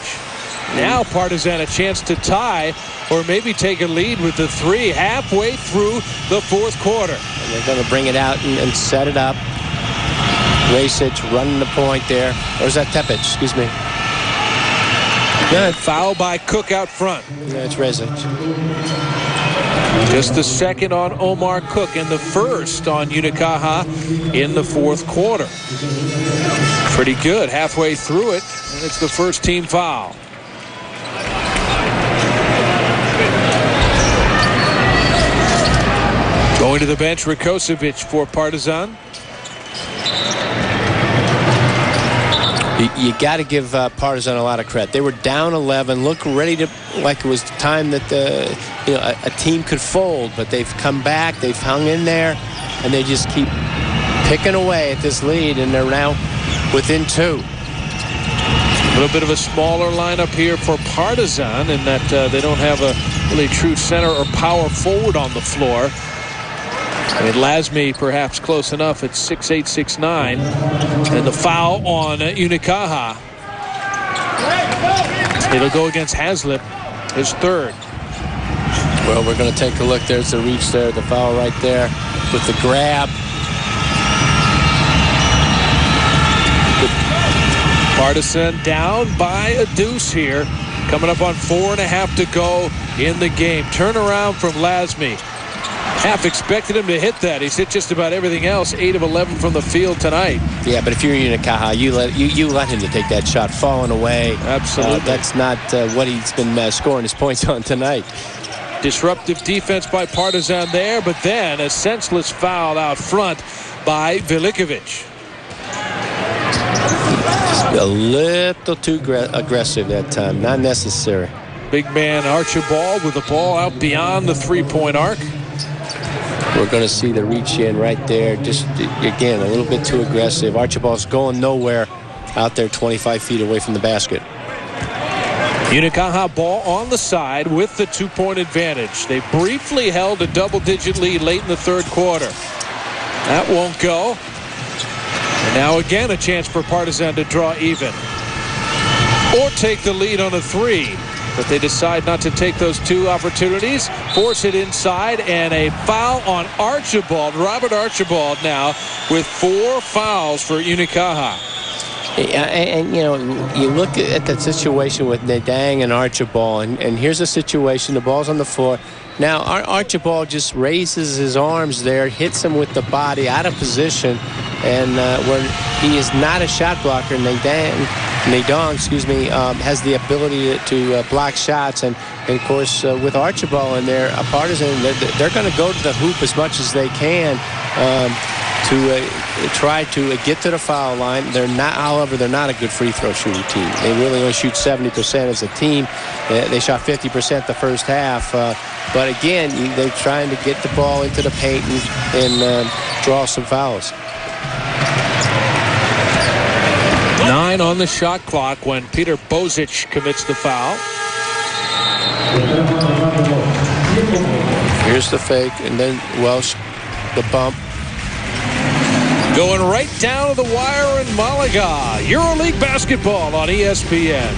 Speaker 1: Now Partizan a chance to tie or maybe take a lead with the three halfway through the fourth quarter.
Speaker 2: And they're going to bring it out and set it up. Rasic running the point there. Or is that Tepic? Excuse me.
Speaker 1: Good. Foul by Cook out front.
Speaker 2: Yeah, it's Rasic.
Speaker 1: Just the second on Omar Cook and the first on Unicaja in the fourth quarter. Pretty good halfway through it, and it's the first team foul. Going to the bench, Rakocevic for Partizan.
Speaker 2: You got to give Partizan a lot of credit. They were down 11, looked ready to, like it was time that a team could fold, but they've come back, they've hung in there, and they just keep picking away at this lead, and they're now within 2.
Speaker 1: A little bit of a smaller lineup here for Partizan in that they don't have a really true center or power forward on the floor. I mean, Lasme perhaps close enough at 6'8", 6'9", and the foul on Unicaja. It'll go against Haslip, his third.
Speaker 2: Well, we're going to take a look. There's the reach there, the foul right there with the grab.
Speaker 1: Partizan down by a deuce here, coming up on 4.5 to go in the game. Turnaround from Lasme. Half expected him to hit that. He's hit just about everything else. 8 of 11 from the field tonight. Yeah,
Speaker 2: but if you're Unicaja, you let him to take that shot, falling away.
Speaker 1: Absolutely.
Speaker 2: That's not what he's been scoring his points on tonight.
Speaker 1: Disruptive defense by Partizan there, but then a senseless foul out front by Velikovic.
Speaker 2: A little too aggressive that time. Not necessary.
Speaker 1: Big man Archibald with the ball out beyond the three-point arc.
Speaker 2: We're going to see the reach in right there. Just, again, a little bit too aggressive. Archibald's going nowhere out there 25 feet away from the basket.
Speaker 1: Unicaja ball on the side with the 2-point advantage. They briefly held a double-digit lead late in the third quarter. That won't go. And now again a chance for Partizan to draw even. Or take the lead on a three. But they decide not to take those two opportunities. Force it inside, and a foul on Archibald. Robert Archibald now with 4 fouls for Unicaja.
Speaker 2: And you know, you look at that situation with Nadang and Archibald, and here's a situation, the ball's on the floor. Now Archibald just raises his arms there, hits him with the body out of position, and where he is not a shot blocker. Nadang has the ability to block shots, and of course with Archibald in there, a Partizan, they're going to go to the hoop as much as they can to try to get to the foul line. However, they're not a good free throw shooting team. They really only shoot 70% as a team. They shot 50% the first half. But again, they're trying to get the ball into the paint and draw some fouls.
Speaker 1: 9 on the shot clock when Peter Bozic commits the foul.
Speaker 2: Here's the fake, and then Welsh, the bump.
Speaker 1: Going right down to the wire in Malaga. Euroleague basketball on ESPN.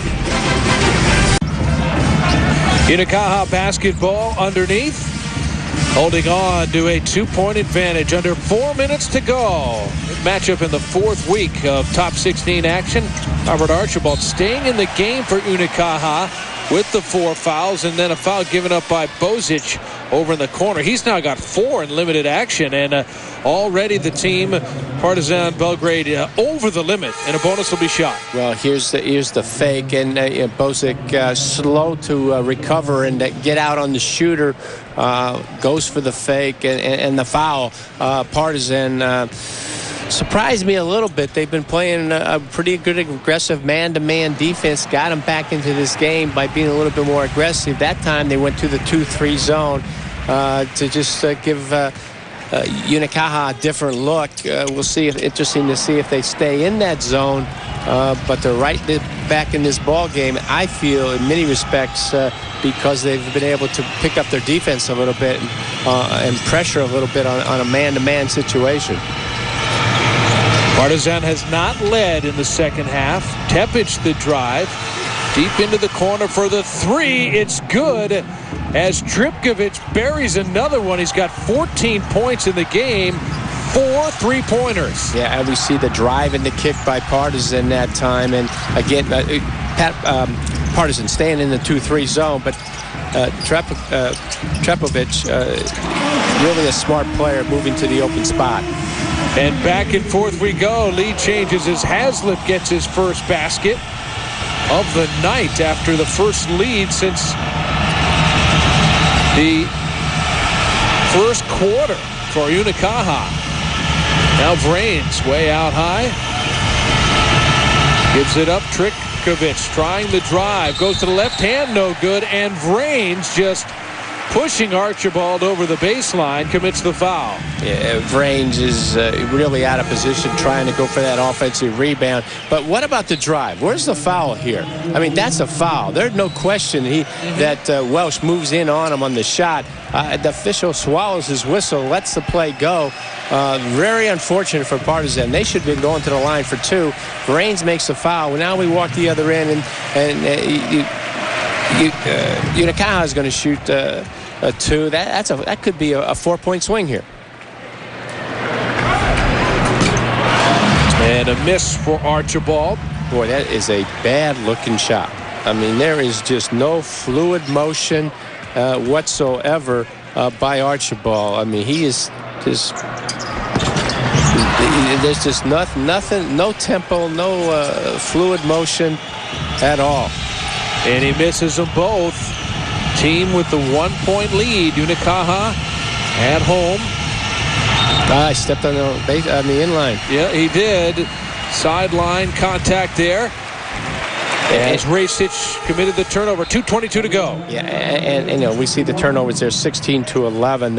Speaker 1: Unicaja basketball underneath. Holding on to a 2-point advantage. Under 4 minutes to go. Matchup in the 4th week of top 16 action. Robert Archibald staying in the game for Unicaja with the 4 fouls, and then a foul given up by Bozic over in the corner. He's now got 4 in limited action, and already the team, Partizan Belgrade, over the limit, and a bonus will be shot.
Speaker 2: Well, here's the fake, and Bozic slow to recover and get out on the shooter. Goes for the fake and the foul. Partizan surprised me a little bit. They've been playing a pretty good aggressive man-to-man defense. Got them back into this game by being a little bit more aggressive. That time they went to the 2-3 zone to just give Unicaja a different look. We'll see. Interesting to see if they stay in that zone. But they're right back in this ball game, I feel, in many respects, because they've been able to pick up their defense a little bit and pressure a little bit on a man-to-man situation.
Speaker 1: Partizan has not led in the second half. Tepic the drive. Deep into the corner for the 3. It's good as Tripkovic buries another one. He's got 14 points in the game. 4 3-pointers.
Speaker 2: Yeah, and we see the drive and the kick by Partizan that time. And again, Partizan staying in the 2-3 zone, but Tripkovic, really a smart player, moving to the open spot.
Speaker 1: And back and forth we go. Lead changes as Haslip gets his first basket of the night after the first lead since the first quarter for Unicaja. Now Vrains way out high. Gives it up. Tripkovic trying the drive. Goes to the left hand. No good. And Vrains just pushing Archibald over the baseline, commits the foul.
Speaker 2: Yeah, Vrains is really out of position trying to go for that offensive rebound. But what about the drive? Where's the foul here? I mean, that's a foul. There's no question that Welsh moves in on him on the shot. The official swallows his whistle, lets the play go. Very unfortunate for Partizan. They should be going to the line for 2. Vrains makes the foul. Well, now we walk the other end, and Unicaja is going to shoot a 2. That could be a 4-point swing here.
Speaker 1: And a miss for Archibald.
Speaker 2: Boy, that is a bad-looking shot. I mean, there is just no fluid motion whatsoever by Archibald. I mean, he is just. There's just nothing, no tempo, no fluid motion at all.
Speaker 1: And he misses them both. Team with the 1-point lead. Unicaja at home.
Speaker 2: I stepped on the inline.
Speaker 1: Yeah, he did. Sideline contact there. As Rasic committed the turnover. 2:22 to go.
Speaker 2: Yeah, and we see the turnovers there, 16-11.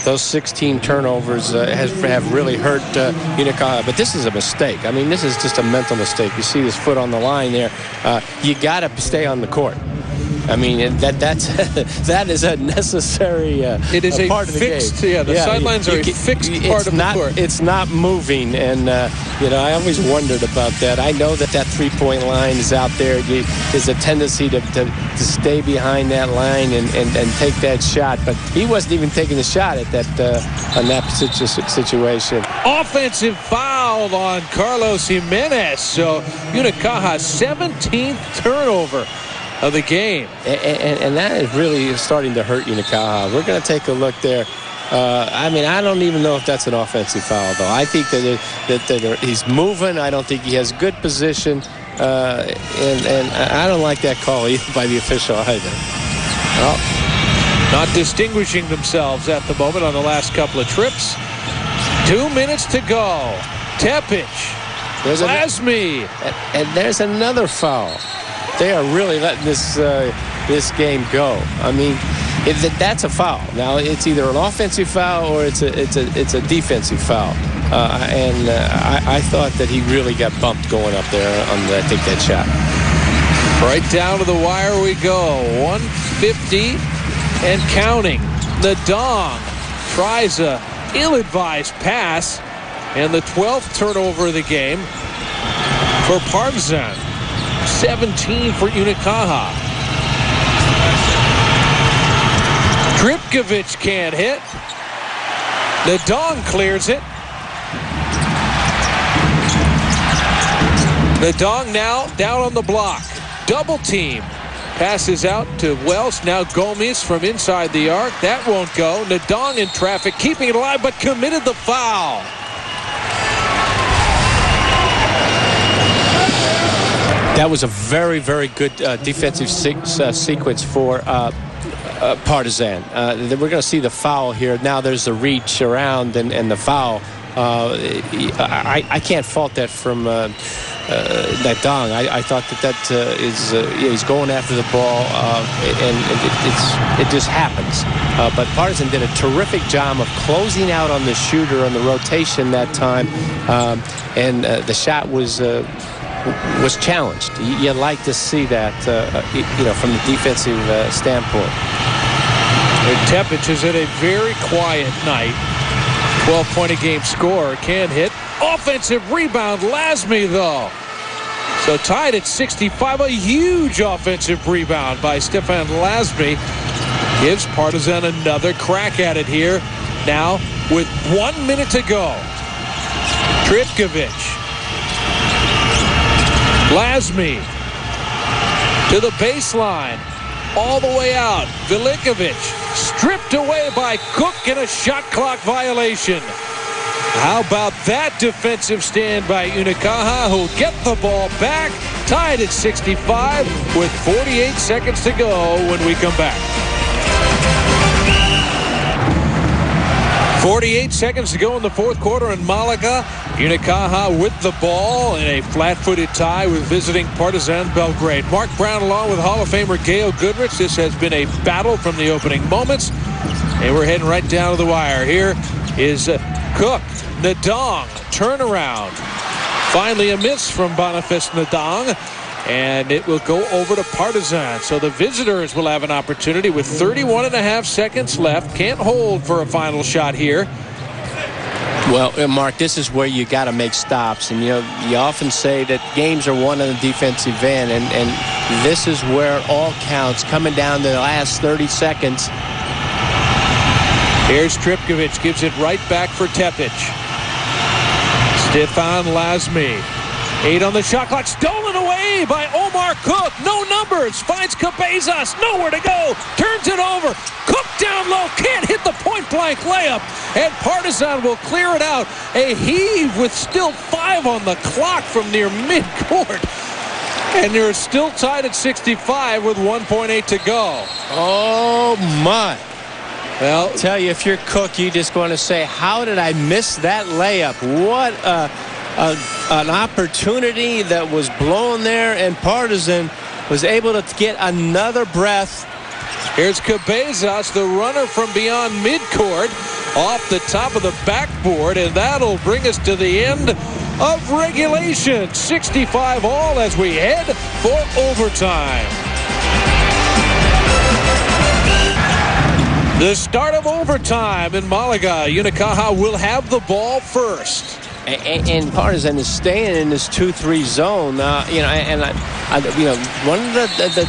Speaker 2: Those 16 turnovers have really hurt Unicaja. But this is a mistake. I mean, this is just a mental mistake. You see his foot on the line there. You got to stay on the court. I mean, that is a necessary
Speaker 1: it is
Speaker 2: part of the
Speaker 1: fixed,
Speaker 2: game.
Speaker 1: Yeah, the sidelines are a fixed part of the court.
Speaker 2: It's not moving, and I always wondered about that. I know that 3-point line is out there. There's a tendency to stay behind that line and take that shot, but he wasn't even taking the shot at on that situation.
Speaker 1: Offensive foul on Carlos Jimenez. So Unicaja's 17th turnover of the game.
Speaker 2: And that is really starting to hurt Unicaja. We're going to take a look there. I mean, I don't even know if that's an offensive foul, though. I think that he's moving. I don't think he has good position. And I don't like that call either by the official either.
Speaker 1: Well, not distinguishing themselves at the moment on the last couple of trips. 2 minutes to go. Tepic. Lasme.
Speaker 2: And there's another foul. They are really letting this game go. I mean, that's a foul. Now it's either an offensive foul or it's a defensive foul. And I thought that he really got bumped going up there on take that shot.
Speaker 1: Right down to the wire we go. 1:50 and counting. Nadong tries a ill-advised pass, and the 12th turnover of the game for Partizan. 17 for Unicaja. Tripkovic can't hit. Nadong clears it. Nadong now down on the block. Double team. Passes out to Welsh. Now Gomez from inside the arc. That won't go. Nadong in traffic, keeping it alive, but committed the foul.
Speaker 2: That was a very, very good defensive sequence for Partizan. We're going to see the foul here. Now there's the reach around and the foul. I can't fault that from Nadong. I thought that he's going after the ball, and it just happens. But Partizan did a terrific job of closing out on the shooter on the rotation that time, and the shot was challenged. You like to see that, from the defensive standpoint.
Speaker 1: Tepic is at a very quiet night. 12-point-a-game scorer. Can't hit. Offensive rebound. Lasme, though. So tied at 65. A huge offensive rebound by Stefan Lasme. Gives Partizan another crack at it here. Now with 1 minute to go. Tripkovic. Lasme to the baseline. All the way out. Velikovic stripped away by Cook in a shot clock violation. How about that defensive stand by Unicaja, who'll get the ball back, tied at 65 with 48 seconds to go when we come back. 48 seconds to go in the fourth quarter in Malaga. Unicaja with the ball in a flat-footed tie with visiting Partizan Belgrade. Mark Brown along with Hall of Famer Gail Goodrich. This has been a battle from the opening moments, and we're heading right down to the wire. Here is Cook. Nadong turnaround. Finally a miss from Boniface Nadong, and it will go over to Partizan. So the visitors will have an opportunity with 31.5 seconds left. Can't hold for a final shot here.
Speaker 2: Well, Mark, this is where you got to make stops. And, you often say that games are won on the defensive end. And this is where it all counts, coming down to the last 30 seconds.
Speaker 1: Here's Tripkovic. Gives it right back for Tepic. Stefan Lasme. 8 on the shot clock. Stolen away by Omar Cook. No numbers. Finds Cabezas. Nowhere to go. Turns it over. Cook down low. Can't hit the point-blank layup. And Partizan will clear it out. A heave with still 5 on the clock from near midcourt. And they're still tied at 65 with 1.8 to go.
Speaker 2: Oh, my.
Speaker 1: Well,
Speaker 2: I'll tell you, if you're Cook, you just want to say, how did I miss that layup? What an opportunity that was blown there, and Partizan was able to get another breath.
Speaker 1: Here's Cabezas, the runner from beyond midcourt, off the top of the backboard, and that'll bring us to the end of regulation. 65 all as we head for overtime. The start of overtime in Malaga. Unicaja will have the ball first.
Speaker 2: And Partizan is staying in this 2-3 zone. One of the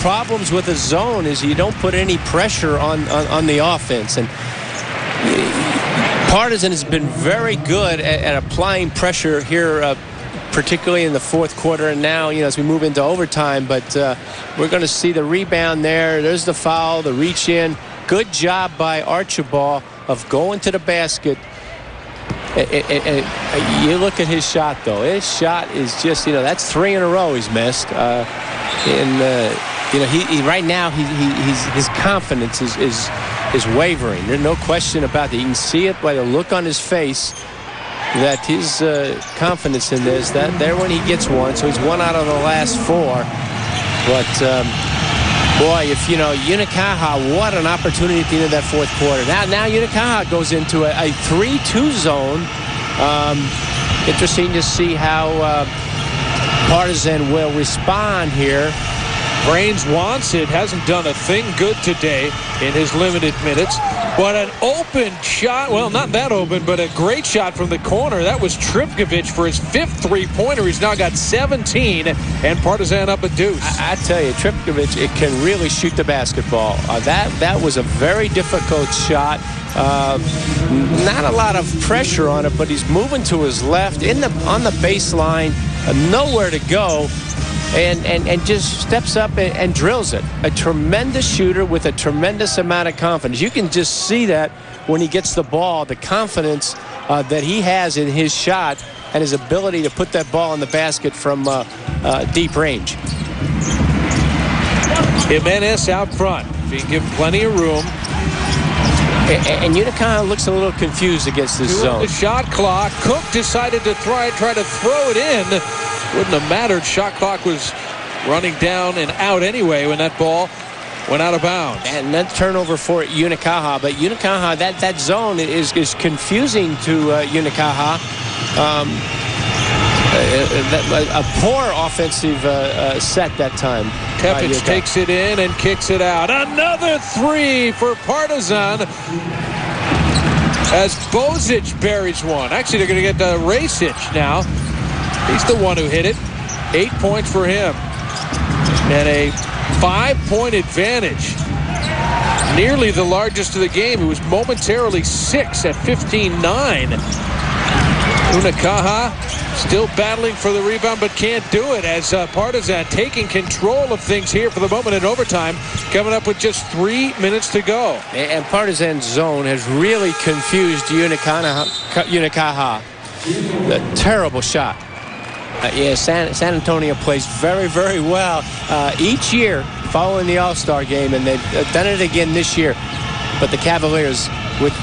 Speaker 2: problems with a zone is you don't put any pressure on the offense. And Partizan has been very good at applying pressure here, particularly in the fourth quarter, and now, as we move into overtime. But we're going to see the rebound there. There's the foul, the reach in. Good job by Archibald of going to the basket. You look at his shot, though. His shot is just, that's 3 in a row he's missed. Right now his confidence is wavering. There's no question about that. You can see it by the look on his face that his confidence in this, that there when he gets one. So he's 1 out of the last 4. But boy, if Unicaja, what an opportunity at the end of that fourth quarter. Now Unicaja goes into a 3-2 zone. Interesting to see how Partizan will respond here.
Speaker 1: Brains wants it. Hasn't done a thing good today in his limited minutes. But an open shot. Well, not that open, but a great shot from the corner. That was Tripkovic for his 5th three-pointer. He's now got 17, and Partizan up a deuce.
Speaker 2: I tell you, Tripkovic, it can really shoot the basketball. That was a very difficult shot. Not a lot of pressure on it, but he's moving to his left on the baseline, nowhere to go. And just steps up and drills it. A tremendous shooter with a tremendous amount of confidence. You can just see that when he gets the ball, the confidence that he has in his shot and his ability to put that ball in the basket from deep range.
Speaker 1: Jimenez out front, being given plenty of room.
Speaker 2: And Unicaja looks a little confused against this zone.
Speaker 1: The shot clock. Cook decided to try to throw it in. Wouldn't have mattered. Shot clock was running down and out anyway when that ball went out of bounds.
Speaker 2: And that turnover for Unicaja. But Unicaja, that zone is confusing to Unicaja. A poor offensive set that time.
Speaker 1: Tepic takes it in and kicks it out. Another three for Partizan as Bozic buries one. Actually, they're going to get Rasic now. He's the one who hit it. 8 points for him. And a 5-point advantage. Nearly the largest of the game. It was momentarily 6 at 15-9. Unicaja still battling for the rebound, but can't do it as Partizan taking control of things here for the moment in overtime, coming up with just 3 minutes to go.
Speaker 2: And Partizan's zone has really confused Unicaja. A terrible shot. Yeah, San Antonio plays very, very well each year following the All-Star game, and they've done it again this year. But the Cavaliers with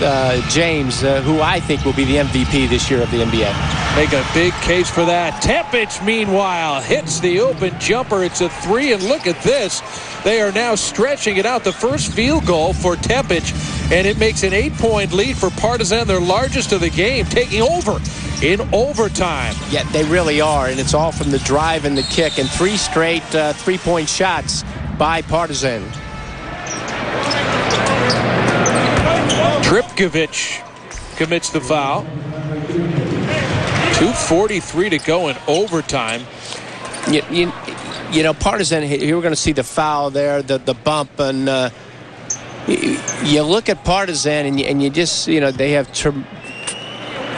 Speaker 2: James, who I think will be the MVP this year of the NBA.
Speaker 1: Make a big case for that. Tepic, meanwhile, hits the open jumper. It's a three, and look at this. They are now stretching it out. The first field goal for Tepic, and it makes an 8-point lead for Partizan, their largest of the game, taking over in overtime.
Speaker 2: Yeah, they really are, and it's all from the drive and the kick, and 3 straight three-point shots by Partizan.
Speaker 1: Tripkovic commits the foul. 2:43 to go in overtime.
Speaker 2: You know, Partizan, here we're going to see the foul there, the bump, and you look at Partizan and you just, you know, they have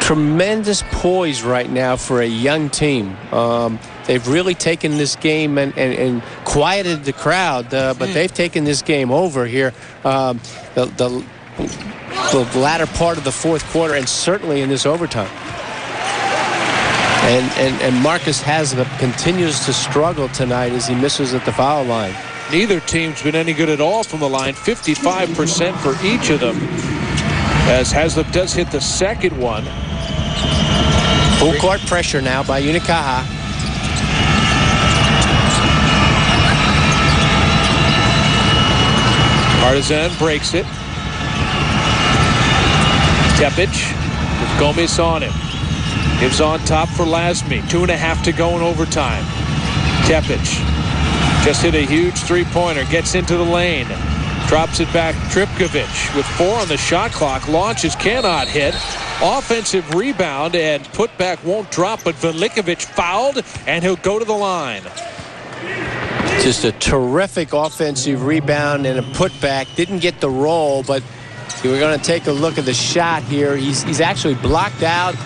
Speaker 2: tremendous poise right now for a young team. They've really taken this game and quieted the crowd, but they've taken this game over here. The latter part of the fourth quarter, and certainly in this overtime. And Marcus Haslip continues to struggle tonight as he misses at the foul line.
Speaker 1: Neither team's been any good at all from the line. 55% for each of them, as Haslip does hit the second one.
Speaker 2: Full court pressure now by Unicaja.
Speaker 1: Partizan breaks it. Tepic with Gomez on him. Gives on top for Lasme. 2.5 to go in overtime. Tepic just hit a huge three-pointer. Gets into the lane. Drops it back. Tripkovic with 4 on the shot clock. Launches, cannot hit. Offensive rebound, and putback won't drop, but Velikovic fouled, and he'll go to the line.
Speaker 2: Just a terrific offensive rebound and a putback. Didn't get the roll, but we're going to take a look at the shot here. He's actually blocked out.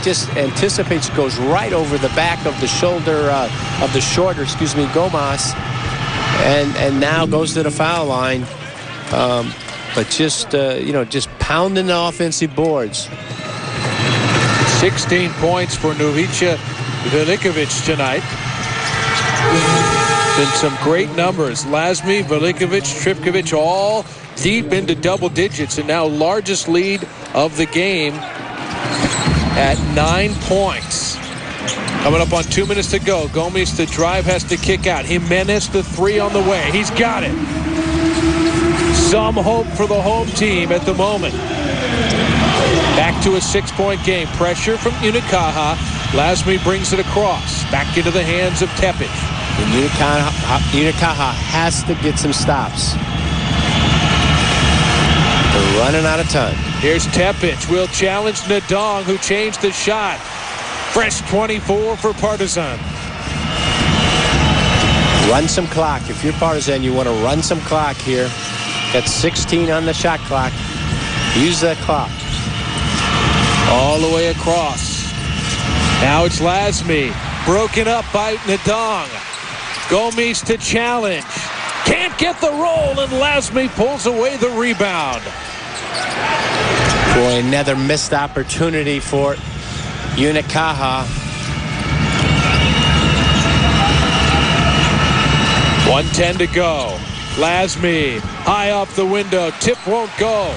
Speaker 2: Just anticipates, goes right over the back of the shoulder of the shorter, Gomez, and now goes to the foul line. But just just pounding the offensive boards.
Speaker 1: 16 points for Nuhica Velikovic tonight. Been some great numbers. Lasme, Velikovic, Tripkovic, all deep into double digits, and now largest lead of the game at 9 points. Coming up on 2 minutes to go. Gomez, the drive, has to kick out. Jimenez, the three on the way. He's got it. Some hope for the home team at the moment. Back to a 6-point game. Pressure from Unicaja. Lasme brings it across. Back into the hands of Tepic.
Speaker 2: And Unicaja has to get some stops. They're running out of time.
Speaker 1: Here's Tepic. Will challenge Nadong, who changed the shot. Fresh 24 for Partizan.
Speaker 2: Run some clock. If you're Partizan, you want to run some clock here. Got 16 on the shot clock. Use that clock.
Speaker 1: All the way across. Now it's Lasme. Broken up by Nadong. Gomes to challenge. Can't get the roll, and Lasme pulls away the rebound.
Speaker 2: Boy, another missed opportunity for Unicaja.
Speaker 1: 1:10 to go. Lasme high off the window. Tip won't go.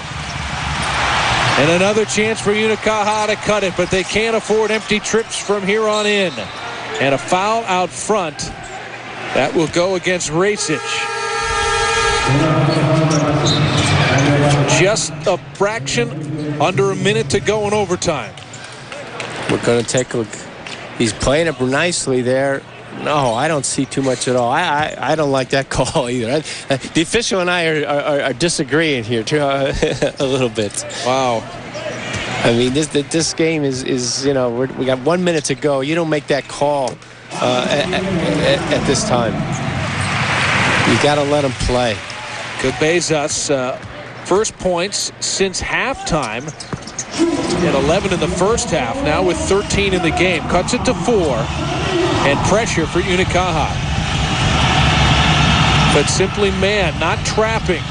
Speaker 1: And another chance for Unicaja to cut it, but they can't afford empty trips from here on in. And a foul out front. That will go against Rasic. Just a fraction under a minute to go in overtime.
Speaker 2: We're going to take a look. He's playing it nicely there. No, I don't see too much at all. I don't like that call either. The official and I are disagreeing here too, a little bit.
Speaker 1: Wow.
Speaker 2: I mean, this game is you know, we got 1 minute to go. You don't make that call at this time. You got to let him play.
Speaker 1: Cabezas, first points since halftime. At 11 in the first half, now with 13 in the game. Cuts it to 4. And pressure for Unicaja. But simply man, not trapping.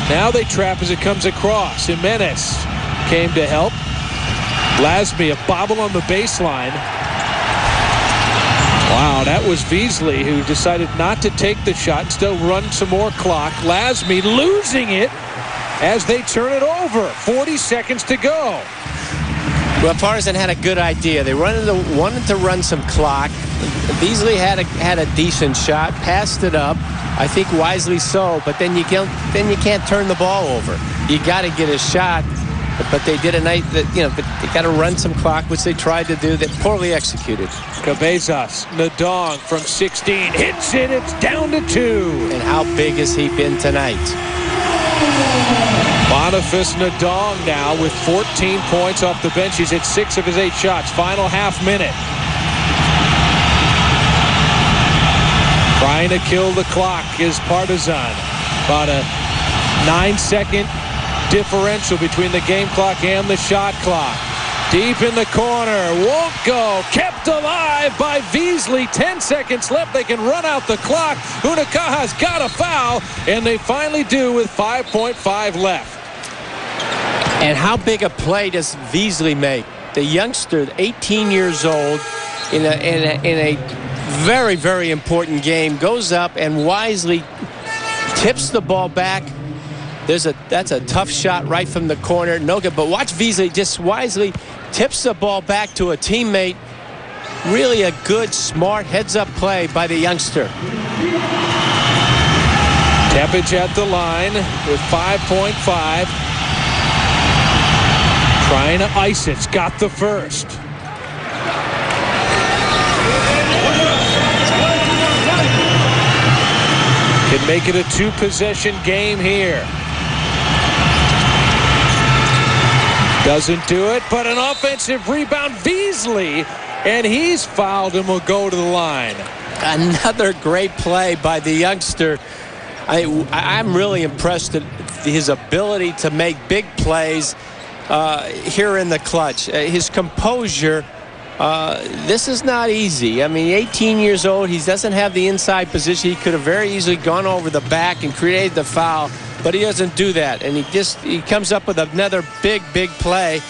Speaker 1: Now they trap as it comes across. Jimenez came to help. Lasme, a bobble on the baseline. Wow, that was Beasley who decided not to take the shot, still run some more clock. Lasme losing it as they turn it over. 40 seconds to go.
Speaker 2: Well, Partizan had a good idea. They wanted to run some clock. Beasley had a decent shot, passed it up. I think wisely so. But then you can't turn the ball over. You got to get a shot. But they did a night that but they got to run some clock, which they tried to do. That poorly executed.
Speaker 1: Cabezas, Nadong from 16 hits it. It's down to 2.
Speaker 2: And how big has he been tonight?
Speaker 1: Boniface Nadong now with 14 points off the bench. He's hit 6 of his 8 shots. Final half minute. Trying to kill the clock is Partizan. About a 9-second differential between the game clock and the shot clock. Deep in the corner. Won't go. Kept alive by Beasley. 10 seconds left. They can run out the clock. Unicaja's got a foul, and they finally do with 5.5 left.
Speaker 2: And how big a play does Beasley make? The youngster, 18 years old, in a very, very important game, goes up and wisely tips the ball back. That's a tough shot right from the corner. No good. But watch Beasley just wisely tips the ball back to a teammate. Really a good, smart, heads-up play by the youngster.
Speaker 1: Tepic at the line with 5.5. Trying to ice it. Got the first. Can make it a 2-possession game here. Doesn't do it, but an offensive rebound. Beasley, and he's fouled and will go to the line.
Speaker 2: Another great play by the youngster. I'm really impressed at his ability to make big plays here in the clutch. His composure, this is not easy. I mean, 18 years old, he doesn't have the inside position. He could have very easily gone over the back and created the foul, but he doesn't do that. And he comes up with another big play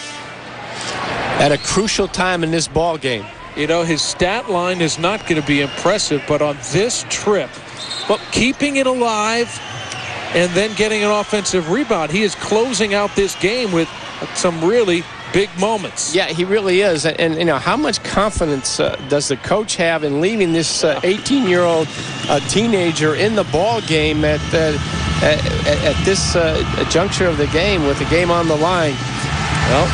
Speaker 2: at a crucial time in this ball game.
Speaker 1: You know, his stat line is not going to be impressive, but on this trip, but keeping it alive and then getting an offensive rebound, he is closing out this game with some really big moments.
Speaker 2: Yeah, he really is. And you know, how much confidence does the coach have in leaving this 18-year-old teenager in the ball game at this juncture of the game with the game on the line?
Speaker 1: Well,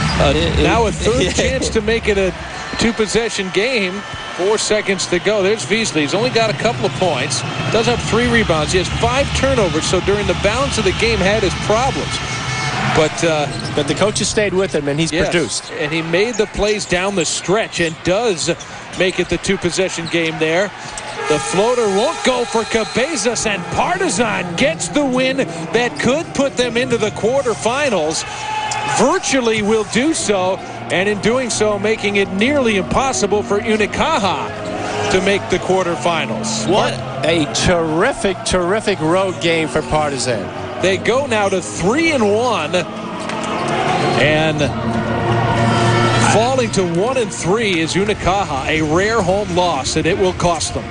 Speaker 1: now a third chance to make it a 2-possession game 4 seconds to go. There's Beasley. He's only got a couple of points. Does have 3 rebounds. He has 5 turnovers, so during the balance of the game had his problems. But
Speaker 2: the coaches stayed with him, and he's produced.
Speaker 1: And he made the plays down the stretch and does make it the 2-possession game there. The floater won't go for Cabezas, and Partizan gets the win that could put them into the quarterfinals. Virtually will do so, and in doing so, making it nearly impossible for Unicaja to make the quarterfinals.
Speaker 2: What a terrific road game for Partizan.
Speaker 1: They go now to 3-1, and falling to 1-3 is Unicaja, a rare home loss, and it will cost them.